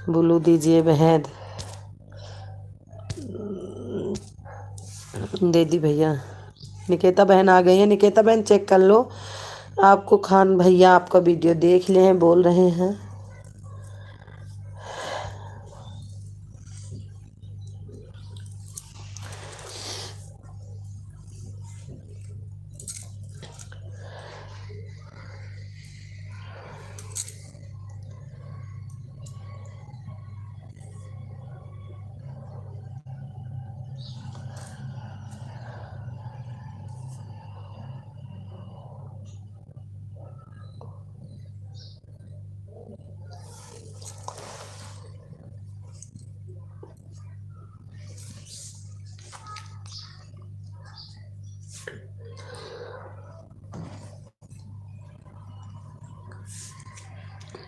बोलो दीजिए बहन, दे दी भैया। निकेता बहन आ गई है। निकेता बहन चेक कर लो, आपको खान भैया आपका वीडियो देख ले हैं, बोल रहे हैं।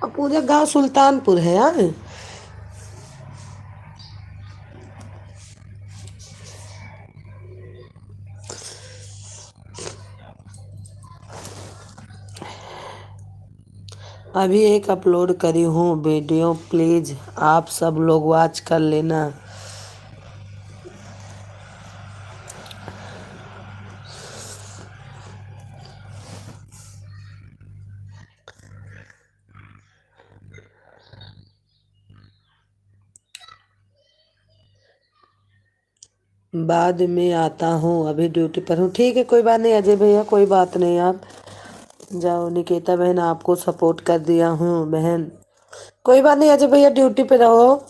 और पूरा गांव सुल्तानपुर है यार। अभी एक अपलोड करी हूँ वीडियो, प्लीज आप सब लोग वॉच कर लेना। बाद में आता हूँ, अभी ड्यूटी पर हूँ। ठीक है कोई बात नहीं अजय भैया, कोई बात नहीं, आप जाओ। निकेता बहन आपको सपोर्ट कर दिया हूँ बहन, कोई बात नहीं अजय भैया, ड्यूटी पे रहो।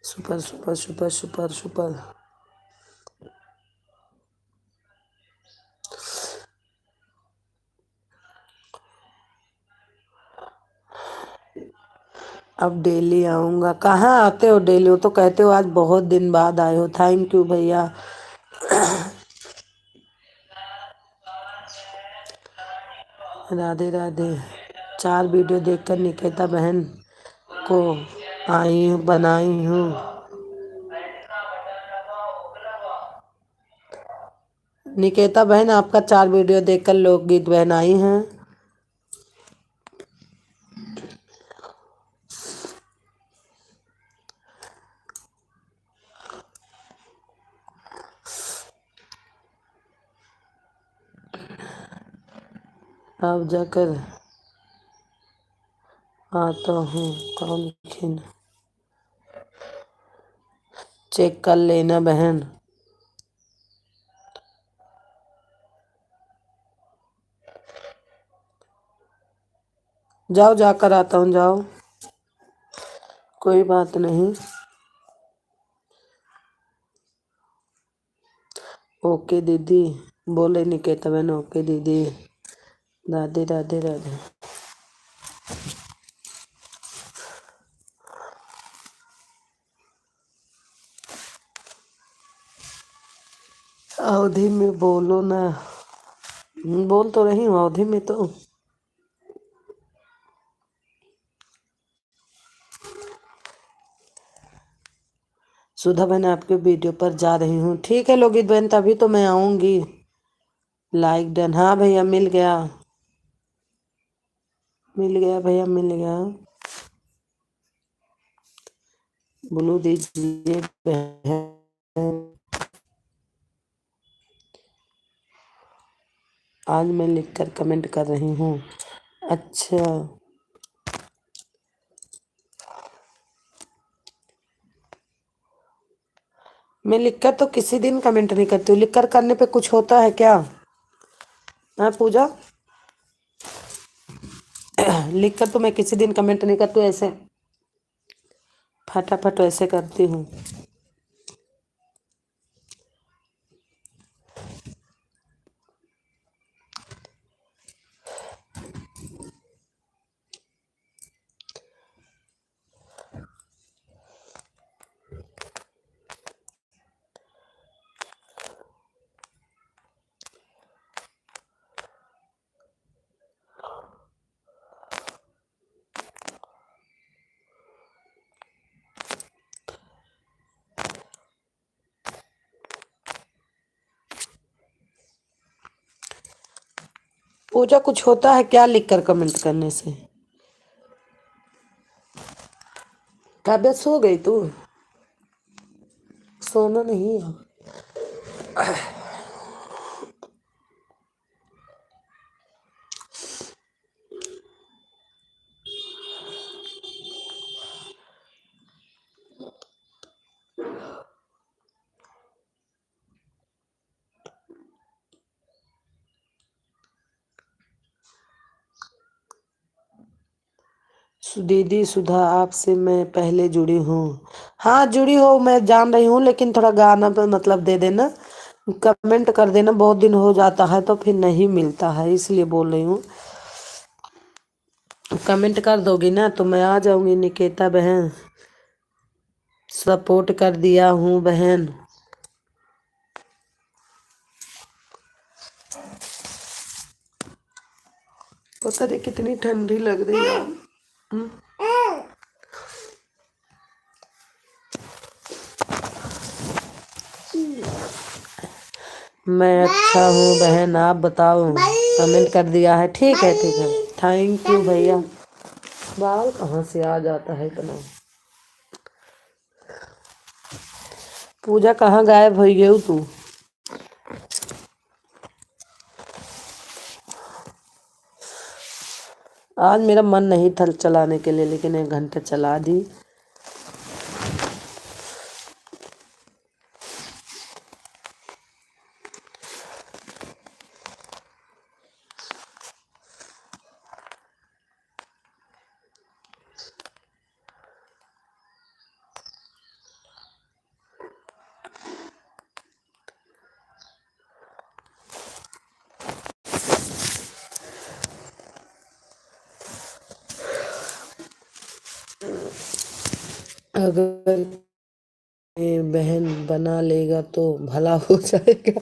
Super super super super super. अब डेली आऊँगा। कहाँ आते हो डेली? हो तो कहते हो आज बहुत दिन बाद आए हो। थैंक यू भैया। राधे राधे। 4 वीडियो देखकर निकेता बहन को आई हूँ, बनाई हूँ। निकेता बहन आपका 4 वीडियो देखकर लोकगीत बहन आई हैं। अब जाकर आता हूँ, कौन खिन चेक कर लेना बहन। जाओ जाकर आता हूँ, जाओ कोई बात नहीं। ओके दीदी बोले निकेता बहन, ओके दीदी। राधे राधे राधे। अवधि में बोलो ना। बोल तो रही हूँ अवधि में तो। सुधा बहन आपके वीडियो पर जा रही हूँ। ठीक है लोगित बहन, तभी तो मैं आऊंगी। लाइक डन, हाँ भैया मिल गया, मिल गया भैया मिल गया। बोलो दीजिए बहन। आज मैं लिखकर कमेंट कर रही हूँ। अच्छा, मैं लिखकर तो किसी दिन कमेंट नहीं करती हूँ। लिखकर करने पे कुछ होता है क्या? हाँ पूजा, लिखकर तो मैं किसी दिन कमेंट नहीं करती हूँ, ऐसे फटाफट ऐसे करती हूँ। पूजा, कुछ होता है क्या लिखकर कमेंट करने से? काव्या, सो गई तू? सोना नहीं है। दीदी सुधा, आपसे मैं पहले जुड़ी हूँ। हाँ जुड़ी हो, मैं जान रही हूँ, लेकिन थोड़ा गाना पे मतलब दे देना, कमेंट कर देना। बहुत दिन हो जाता है तो फिर नहीं मिलता है, इसलिए बोल रही हूँ। कमेंट कर दोगी ना तो मैं आ जाऊंगी। निकेता बहन, सपोर्ट कर दिया हूँ बहन। पता नहीं कितनी ठंडी लग रही है। मैं अच्छा हूँ बहन, आप बताओ। कमेंट कर दिया है, ठीक है ठीक है, थैंक यू भैया। बाल कहाँ से आ जाता है इतना? पूजा, कहाँ गायब हो गई तू? आज मेरा मन नहीं था चलाने के लिए, लेकिन 1 घंटा चला दी। अगर ये बहन बना लेगा तो भला हो जाएगा।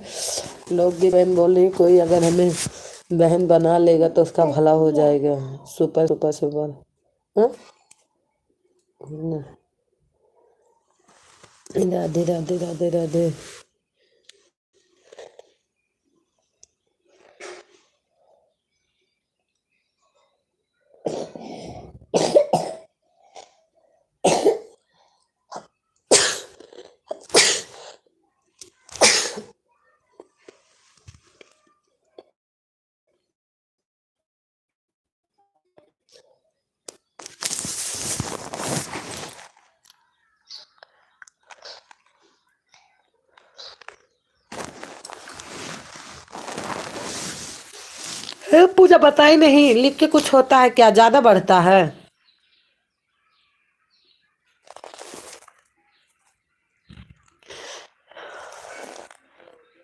लोग की बहन बोल रही, कोई अगर हमें बहन बना लेगा तो उसका भला हो जाएगा। Super super super. हाँ? राधे राधे राधे राधे। पूजा बताई नहीं, लिख के कुछ होता है क्या? ज्यादा बढ़ता है?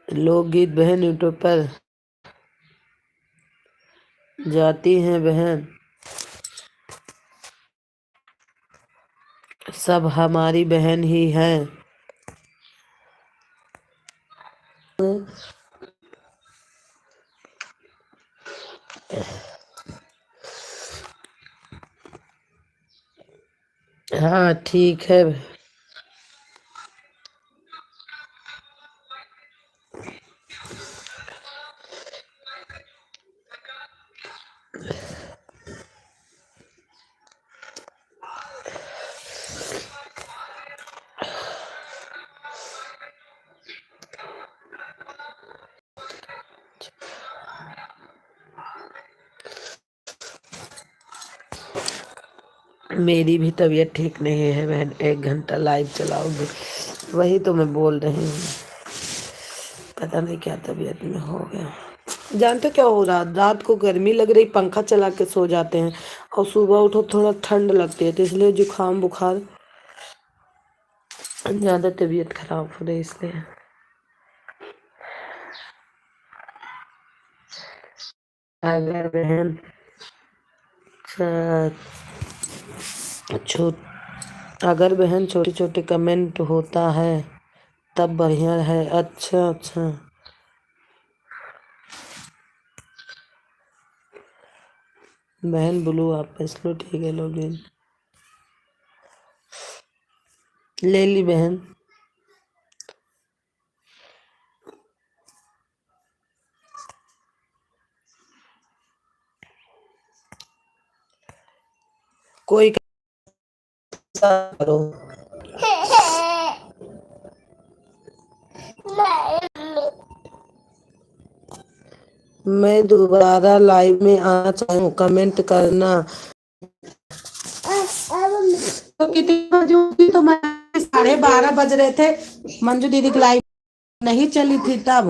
लोकगीत बहन यूट्यूब पर जाती हैं बहन, सब हमारी बहन ही है। हाँ ठीक है। मेरी भी तबीयत ठीक नहीं है बहन, 1 घंटा लाइव चलाओगे? वही तो मैं बोल रही हूँ, पता नहीं क्या तबीयत में हो गया। जानते हो क्या हो रहा, रात को गर्मी लग रही, पंखा चला के सो जाते हैं और सुबह उठो थोड़ा ठंड लगती है, तो इसलिए जुकाम बुखार, ज़्यादा तबीयत खराब हो रही इसलिए। अगर बहन छो अगर बहन छोटे छोटे कमेंट होता है तब बढ़िया है। अच्छा अच्छा बहन, ब्लू आप लो, ठीक है, लॉगिन ले ली बहन। कोई करो, मैं दोबारा लाइव में आना चाहूँ, कमेंट करना। तो कितनी बजे हुई? तो मैं 12:30 बज रहे थे, मंजू दीदी की लाइव नहीं चली थी तब।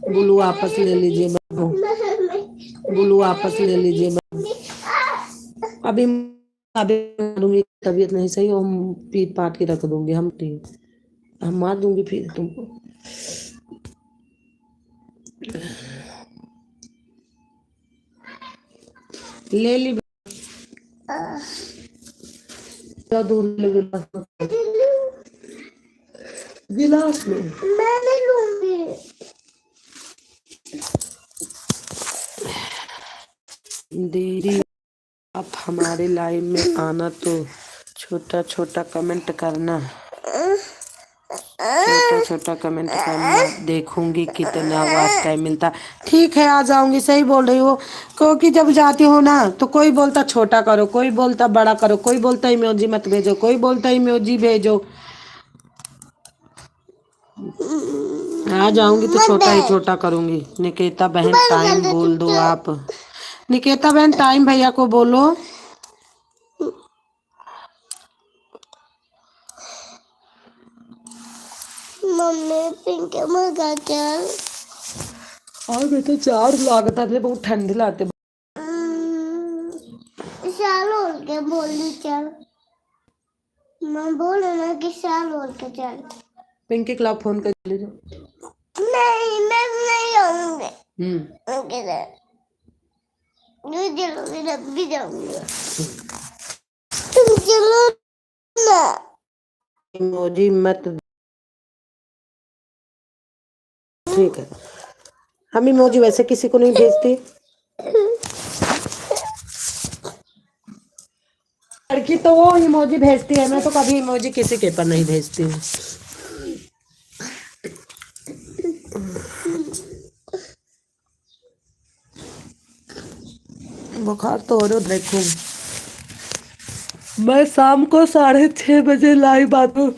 बुलू वापस ले लीजिए बाबू, बुलू वापस ले लीजिए बाबू। अभी अभी मारूंगी, तबीयत नहीं सही, हम पीट पाट के रख दूंगी, हम मार दूंगी फिर तुमको। ले ली दूध ले गिलास में, गिलास में मैं नहीं लूंगी। दीदी आप हमारे लाइव में आना तो छोटा छोटा कमेंट करना, छोटा छोटा कमेंट करना, देखूंगी कितना वॉच टाइम मिलता। ठीक है, आ जाऊंगी, सही बोल रही हो, क्योंकि जब जाती हूँ ना तो कोई बोलता छोटा करो, कोई बोलता बड़ा करो, कोई बोलता इमोजी मत भेजो, कोई बोलता इमोजी भेजो। आ जाऊंगी तो छोटा ही छोटा करूंगी। निकेता बहन टाइम बोल दो आप, निकेता बहन टाइम भैया को बोलो। मम्मी पिंक मंगा चल। और बेटा चार लागता थे, बहुत ठंडी लाते। शाल ओढ़ के बोली चल, मैं बोल ना कि शाल ओढ़ के चल। पिंकी क्लब फोन कर ले जाओ। नहीं मैं नहीं आऊंगी। भी जाऊंगी, तुम चलो ना। इमोजी मत, ठीक है, हम इमोजी वैसे किसी को नहीं भेजती। लड़की तो वो इमोजी भेजती है, मैं तो कभी इमोजी किसी के पर नहीं भेजती हूँ। बुखार तो हो रहा, देखो मैं शाम को 6:30 बजे लाइव आती हूँ।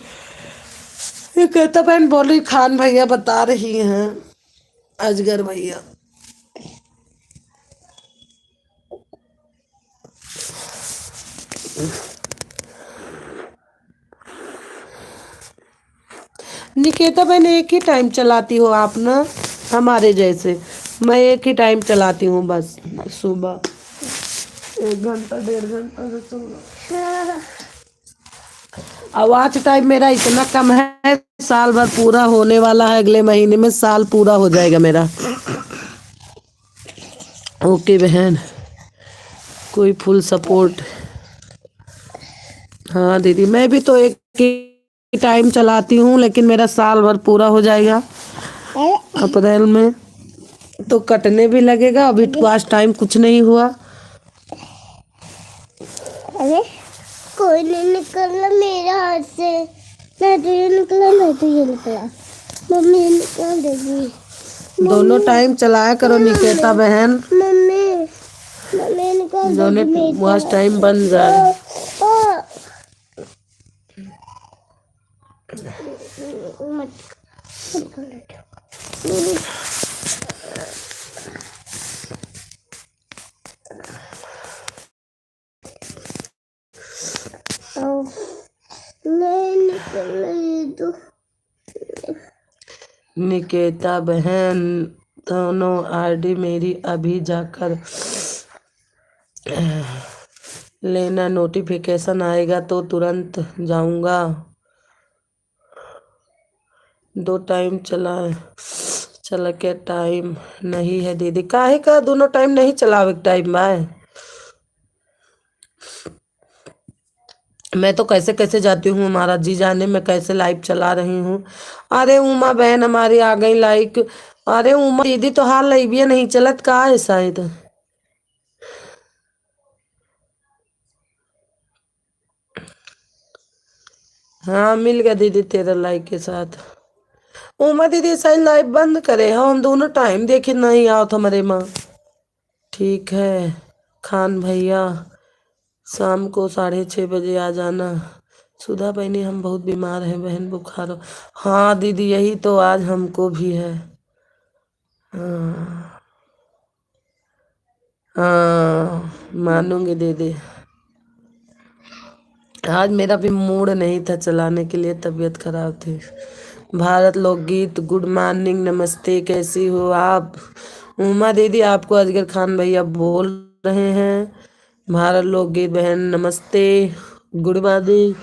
ये कहता बहन बोल रही, खान भैया बता रही हैं, अजगर भैया। निकेता बहन एक ही टाइम चलाती हो आप ना, हमारे जैसे। मैं एक ही टाइम चलाती हूँ बस, सुबह 1 घंटा 1.5 घंटा से चल रहा। आवाज टाइम मेरा इतना कम है, साल भर पूरा होने वाला है, अगले महीने में साल पूरा हो जाएगा मेरा। ओके बहन, कोई फुल सपोर्ट। हाँ दीदी, मैं भी तो एक ही टाइम चलाती हूँ, लेकिन मेरा साल भर पूरा हो जाएगा अप्रैल में, तो कटने भी लगेगा। अभी वॉच टाइम कुछ नहीं हुआ। अरे कोई नहीं निकला मेरे हाथ से, मैं तो ये निकला, मैं तो ये निकला, मम्मी निकाल देगी। दोनों टाइम चलाया करो निकेता बहन, मम्मी मम्मी निकाल दोनों देगी। वॉच टाइम बन जाए। मत ये तो निकेता बहन दोनों आईडी मेरी अभी जाकर लेना, नोटिफिकेशन आएगा तो तुरंत जाऊंगा। 2 टाइम चला के टाइम नहीं है दीदी, काहे का दोनों टाइम नहीं चलावे के टाइम बाय। मैं तो कैसे कैसे जाती हूँ, हमारा जी जाने मैं कैसे लाइव चला रही हूँ। अरे उमा बहन हमारी आ गई लाइक। अरे उमा दीदी तो हाल लाइव ये नहीं चलत का है शायद। हाँ मिल गया दीदी तेरा लाइक के साथ। उमा दीदी शायद लाइव बंद करे, हाँ हम दोनों टाइम देखे नहीं आओ हमारे माँ। ठीक है खान भैया शाम को 6:30 बजे आ जाना। सुधा बहनी हम बहुत बीमार हैं बहन, बुखार। हाँ दीदी यही तो आज हमको भी है। हाँ हाँ मानूंगी दीदी। आज मेरा भी मूड नहीं था चलाने के लिए, तबीयत खराब थी। भारत लोकगीत गुड मॉर्निंग नमस्ते, कैसी हो आप। उमा दीदी आपको अजगर खान भैया बोल रहे हैं। भारत लोकगीत बहन नमस्ते, गुड मॉर्निंग,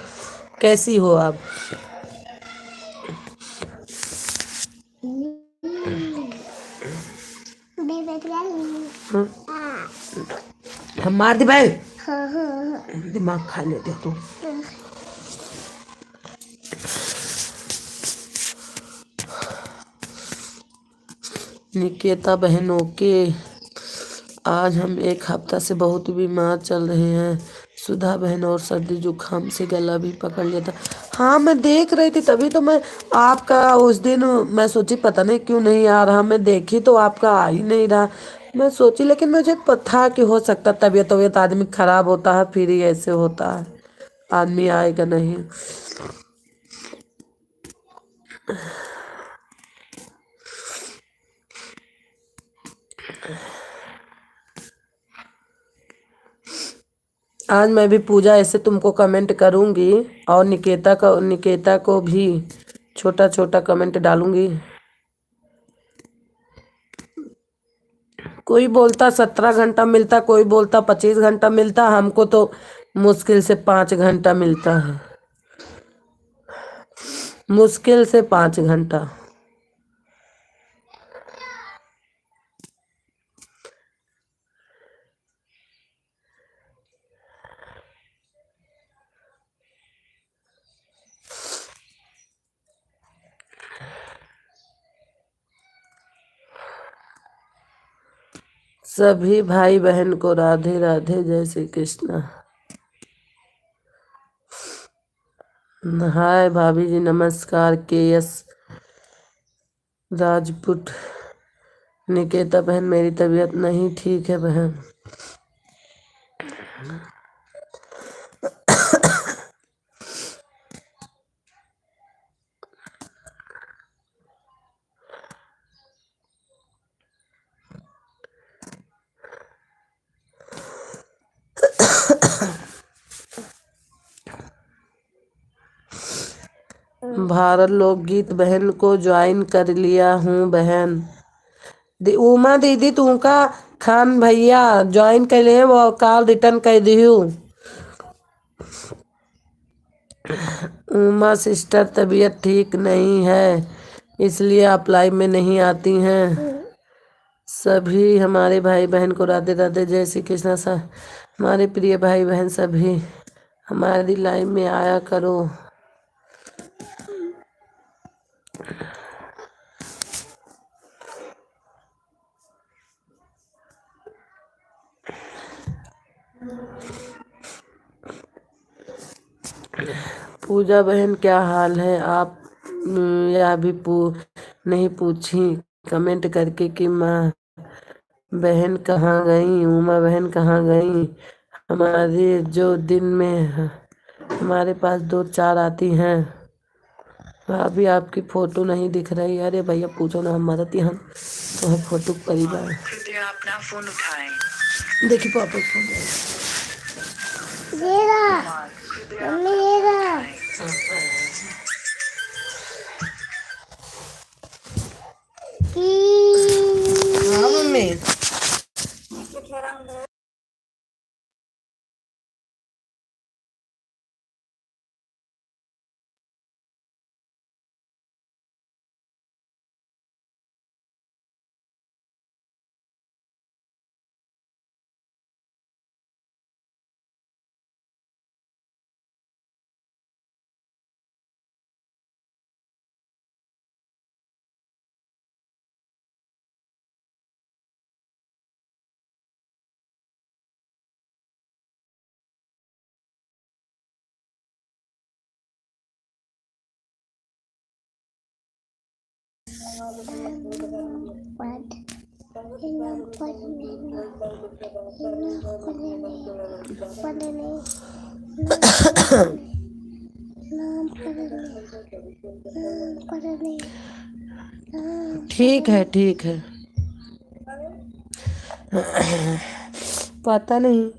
कैसी हो आप। हाँ? हम मार दी भाई, दिमाग खा लेते तू। निकेता बहन ओके। आज हम 1 हफ्ता से बहुत बीमार चल रहे हैं। सुधा बहन और सर्दी जुकाम से गला भी पकड़ लिया था। हाँ मैं देख रही थी तभी तो मैं आपका उस दिन मैं सोची पता नहीं क्यों नहीं आ रहा, मैं देखी तो आपका आ ही नहीं रहा। मैं सोची लेकिन मुझे पता कि हो सकता तबीयत आदमी खराब होता है फिर ही ऐसे होता है, आदमी आएगा नहीं। आज मैं भी पूजा ऐसे तुमको कमेंट करूंगी और निकेता को भी छोटा छोटा कमेंट डालूंगी। कोई बोलता 17 घंटा मिलता, कोई बोलता 25 घंटा मिलता, हमको तो मुश्किल से 5 घंटा मिलता है, मुश्किल से 5 घंटा। सभी भाई बहन को राधे राधे, जय श्री कृष्ण। हाय भाभी जी नमस्कार। KS राजपूत। निकेता बहन मेरी तबीयत नहीं ठीक है बहन। भारत लोकगीत बहन को ज्वाइन कर लिया हूँ बहन। उमा दीदी तुमका खान भैया ज्वाइन कर लिए वो कॉल रिटर्न कर दी हूँ। उमा सिस्टर तबीयत ठीक नहीं है इसलिए आप लाइव में नहीं आती हैं। सभी हमारे भाई बहन को राधे राधे, जय श्री कृष्ण। हमारे प्रिय भाई बहन सभी हमारी लाइव में आया करो। पूजा बहन क्या हाल है आप, या भी नहीं पूछी कमेंट करके कि माँ बहन कहाँ गई, उमा बहन कहाँ गई। हमारे जो दिन में हमारे पास 2-4 आती हैं, अभी आपकी फोटो नहीं दिख रही। अरे भैया पूछो ना, हमारा हम तो है फोटो परिवार। कृपया अपना फोन उठाएं। देखिए पापा फोन मेरा कृपया मेरा ठीक है ठीक है, पता नहीं।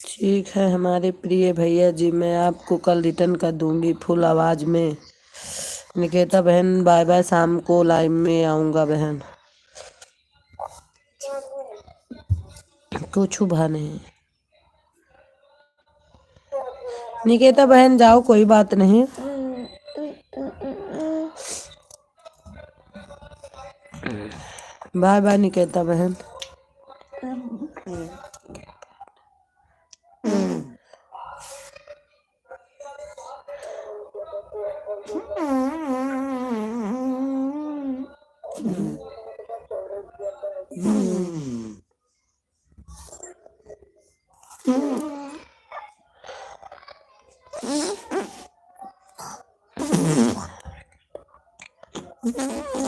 ठीक है हमारे प्रिय भैया जी, मैं आपको कल रिटर्न कर दूंगी फुल आवाज में। निकेता बहन बाय बाय, शाम को लाइव में आऊंगा बहन। कुछ भा नहीं। निकेता बहन जाओ, कोई बात नहीं। बाय बाय निकेता बहन।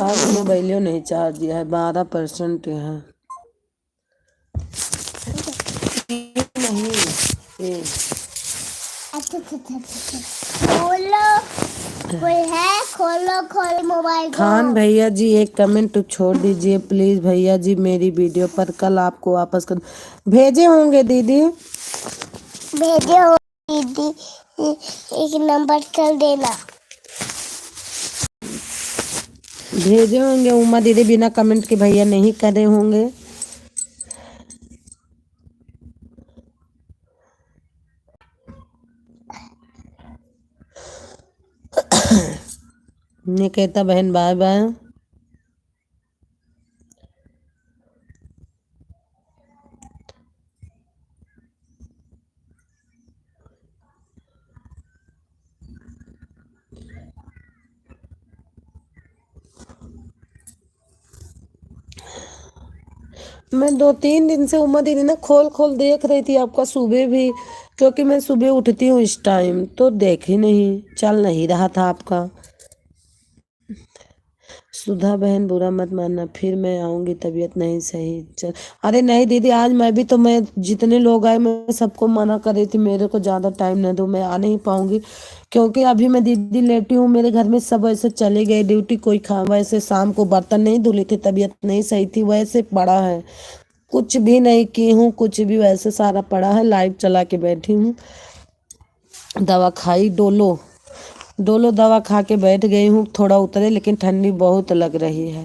आज मोबाइलियो नहीं चार्ज दिया है, 12% है। नहीं ये खोलो, कोई है? खोलो खोलो मोबाइल को। खान भैया जी एक कमेंट छोड़ दीजिए प्लीज भैया जी, मेरी वीडियो पर कल आपको वापस कर भेजे होंगे दीदी। भेजे हो दीदी, एक नंबर कर देना। भेजे होंगे उमा दीदी, बिना कमेंट के भैया नहीं करे होंगे। निकेता बहन बाय बाय। मैं 2-3 दिन से उमा दीदी ना खोल खोल देख रही थी आपका सुबह भी, क्योंकि मैं सुबह उठती हूँ इस टाइम, तो देख ही नहीं, चल नहीं रहा था आपका। सुधा बहन बुरा मत मानना, फिर मैं आऊंगी, तबीयत नहीं सही। चल अरे नहीं दीदी, आज मैं भी तो, मैं जितने लोग आए मैं सबको मना कर रही थी मेरे को ज़्यादा टाइम न दो, मैं आ नहीं पाऊंगी, क्योंकि अभी मैं दीदी लेटी हूँ, मेरे घर में सब ऐसे चले गए ड्यूटी, कोई खा वैसे शाम को बर्तन नहीं धुली थी, तबीयत नहीं सही थी, वैसे पड़ा है, कुछ भी नहीं की हूँ, कुछ भी वैसे सारा पड़ा है, लाइव चला के बैठी हूँ। दवा खाई, डोलो डोलो दवा खा के बैठ गई हूँ, थोड़ा उतरे, लेकिन ठंडी बहुत लग रही है।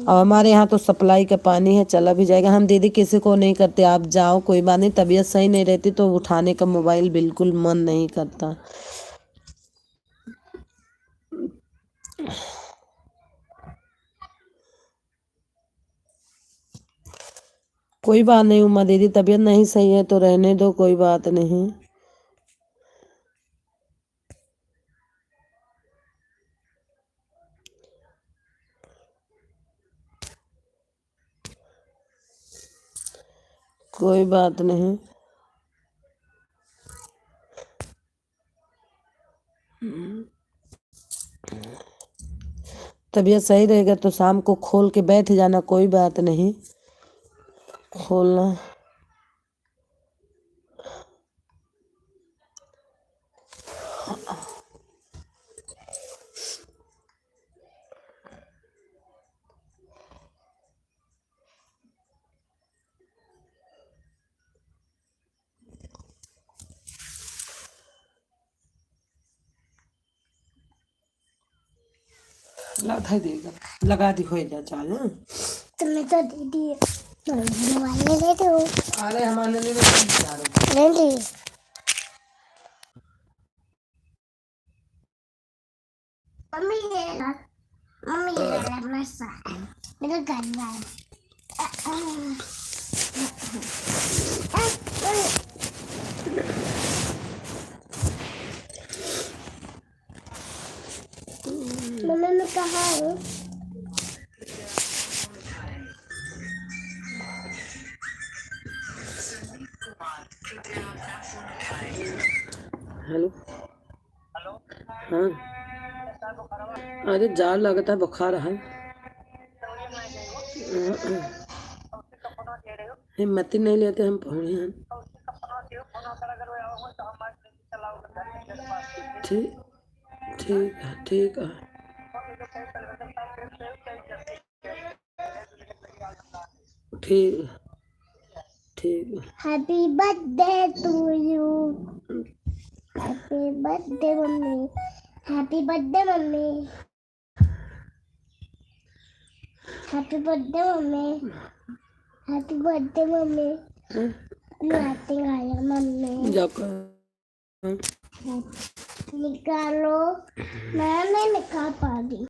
और हमारे यहाँ तो सप्लाई का पानी है, चला भी जाएगा। हम दीदी किसी को नहीं करते, आप जाओ, कोई बात नहीं। तबीयत सही नहीं रहती तो उठाने का मोबाइल बिल्कुल मन नहीं करता। कोई बात नहीं उमा दीदी, तबीयत नहीं सही है तो रहने दो, कोई बात नहीं। कोई बात नहीं। तबीयत सही रहेगा तो शाम को खोल के बैठ जाना, कोई बात नहीं, खोलना। लगा देगा, लगा दी हो जा चाल। तुम्हें तो दीदी मोबाइल ले लेते हो। अरे हमारे लिए ले ली। करना सारा मेरा करना है मम्मी ने कहा है हेलो। हाँ, अरे जार लगता है, बुखार है। हिम्मत ही नहीं लेते हम पहुँचे हैं। ठीक ठीक है, ठीक है। ठीक ठीक। Happy birthday to you happy birthday मम्मी हैप्पी बर्थडे मम्मी हैप्पी बर्थडे मम्मी हैप्पी बर्थडे मम्मी नाचिंग आया मम्मी जाकर निकालो मैं नहीं निकाल पा रही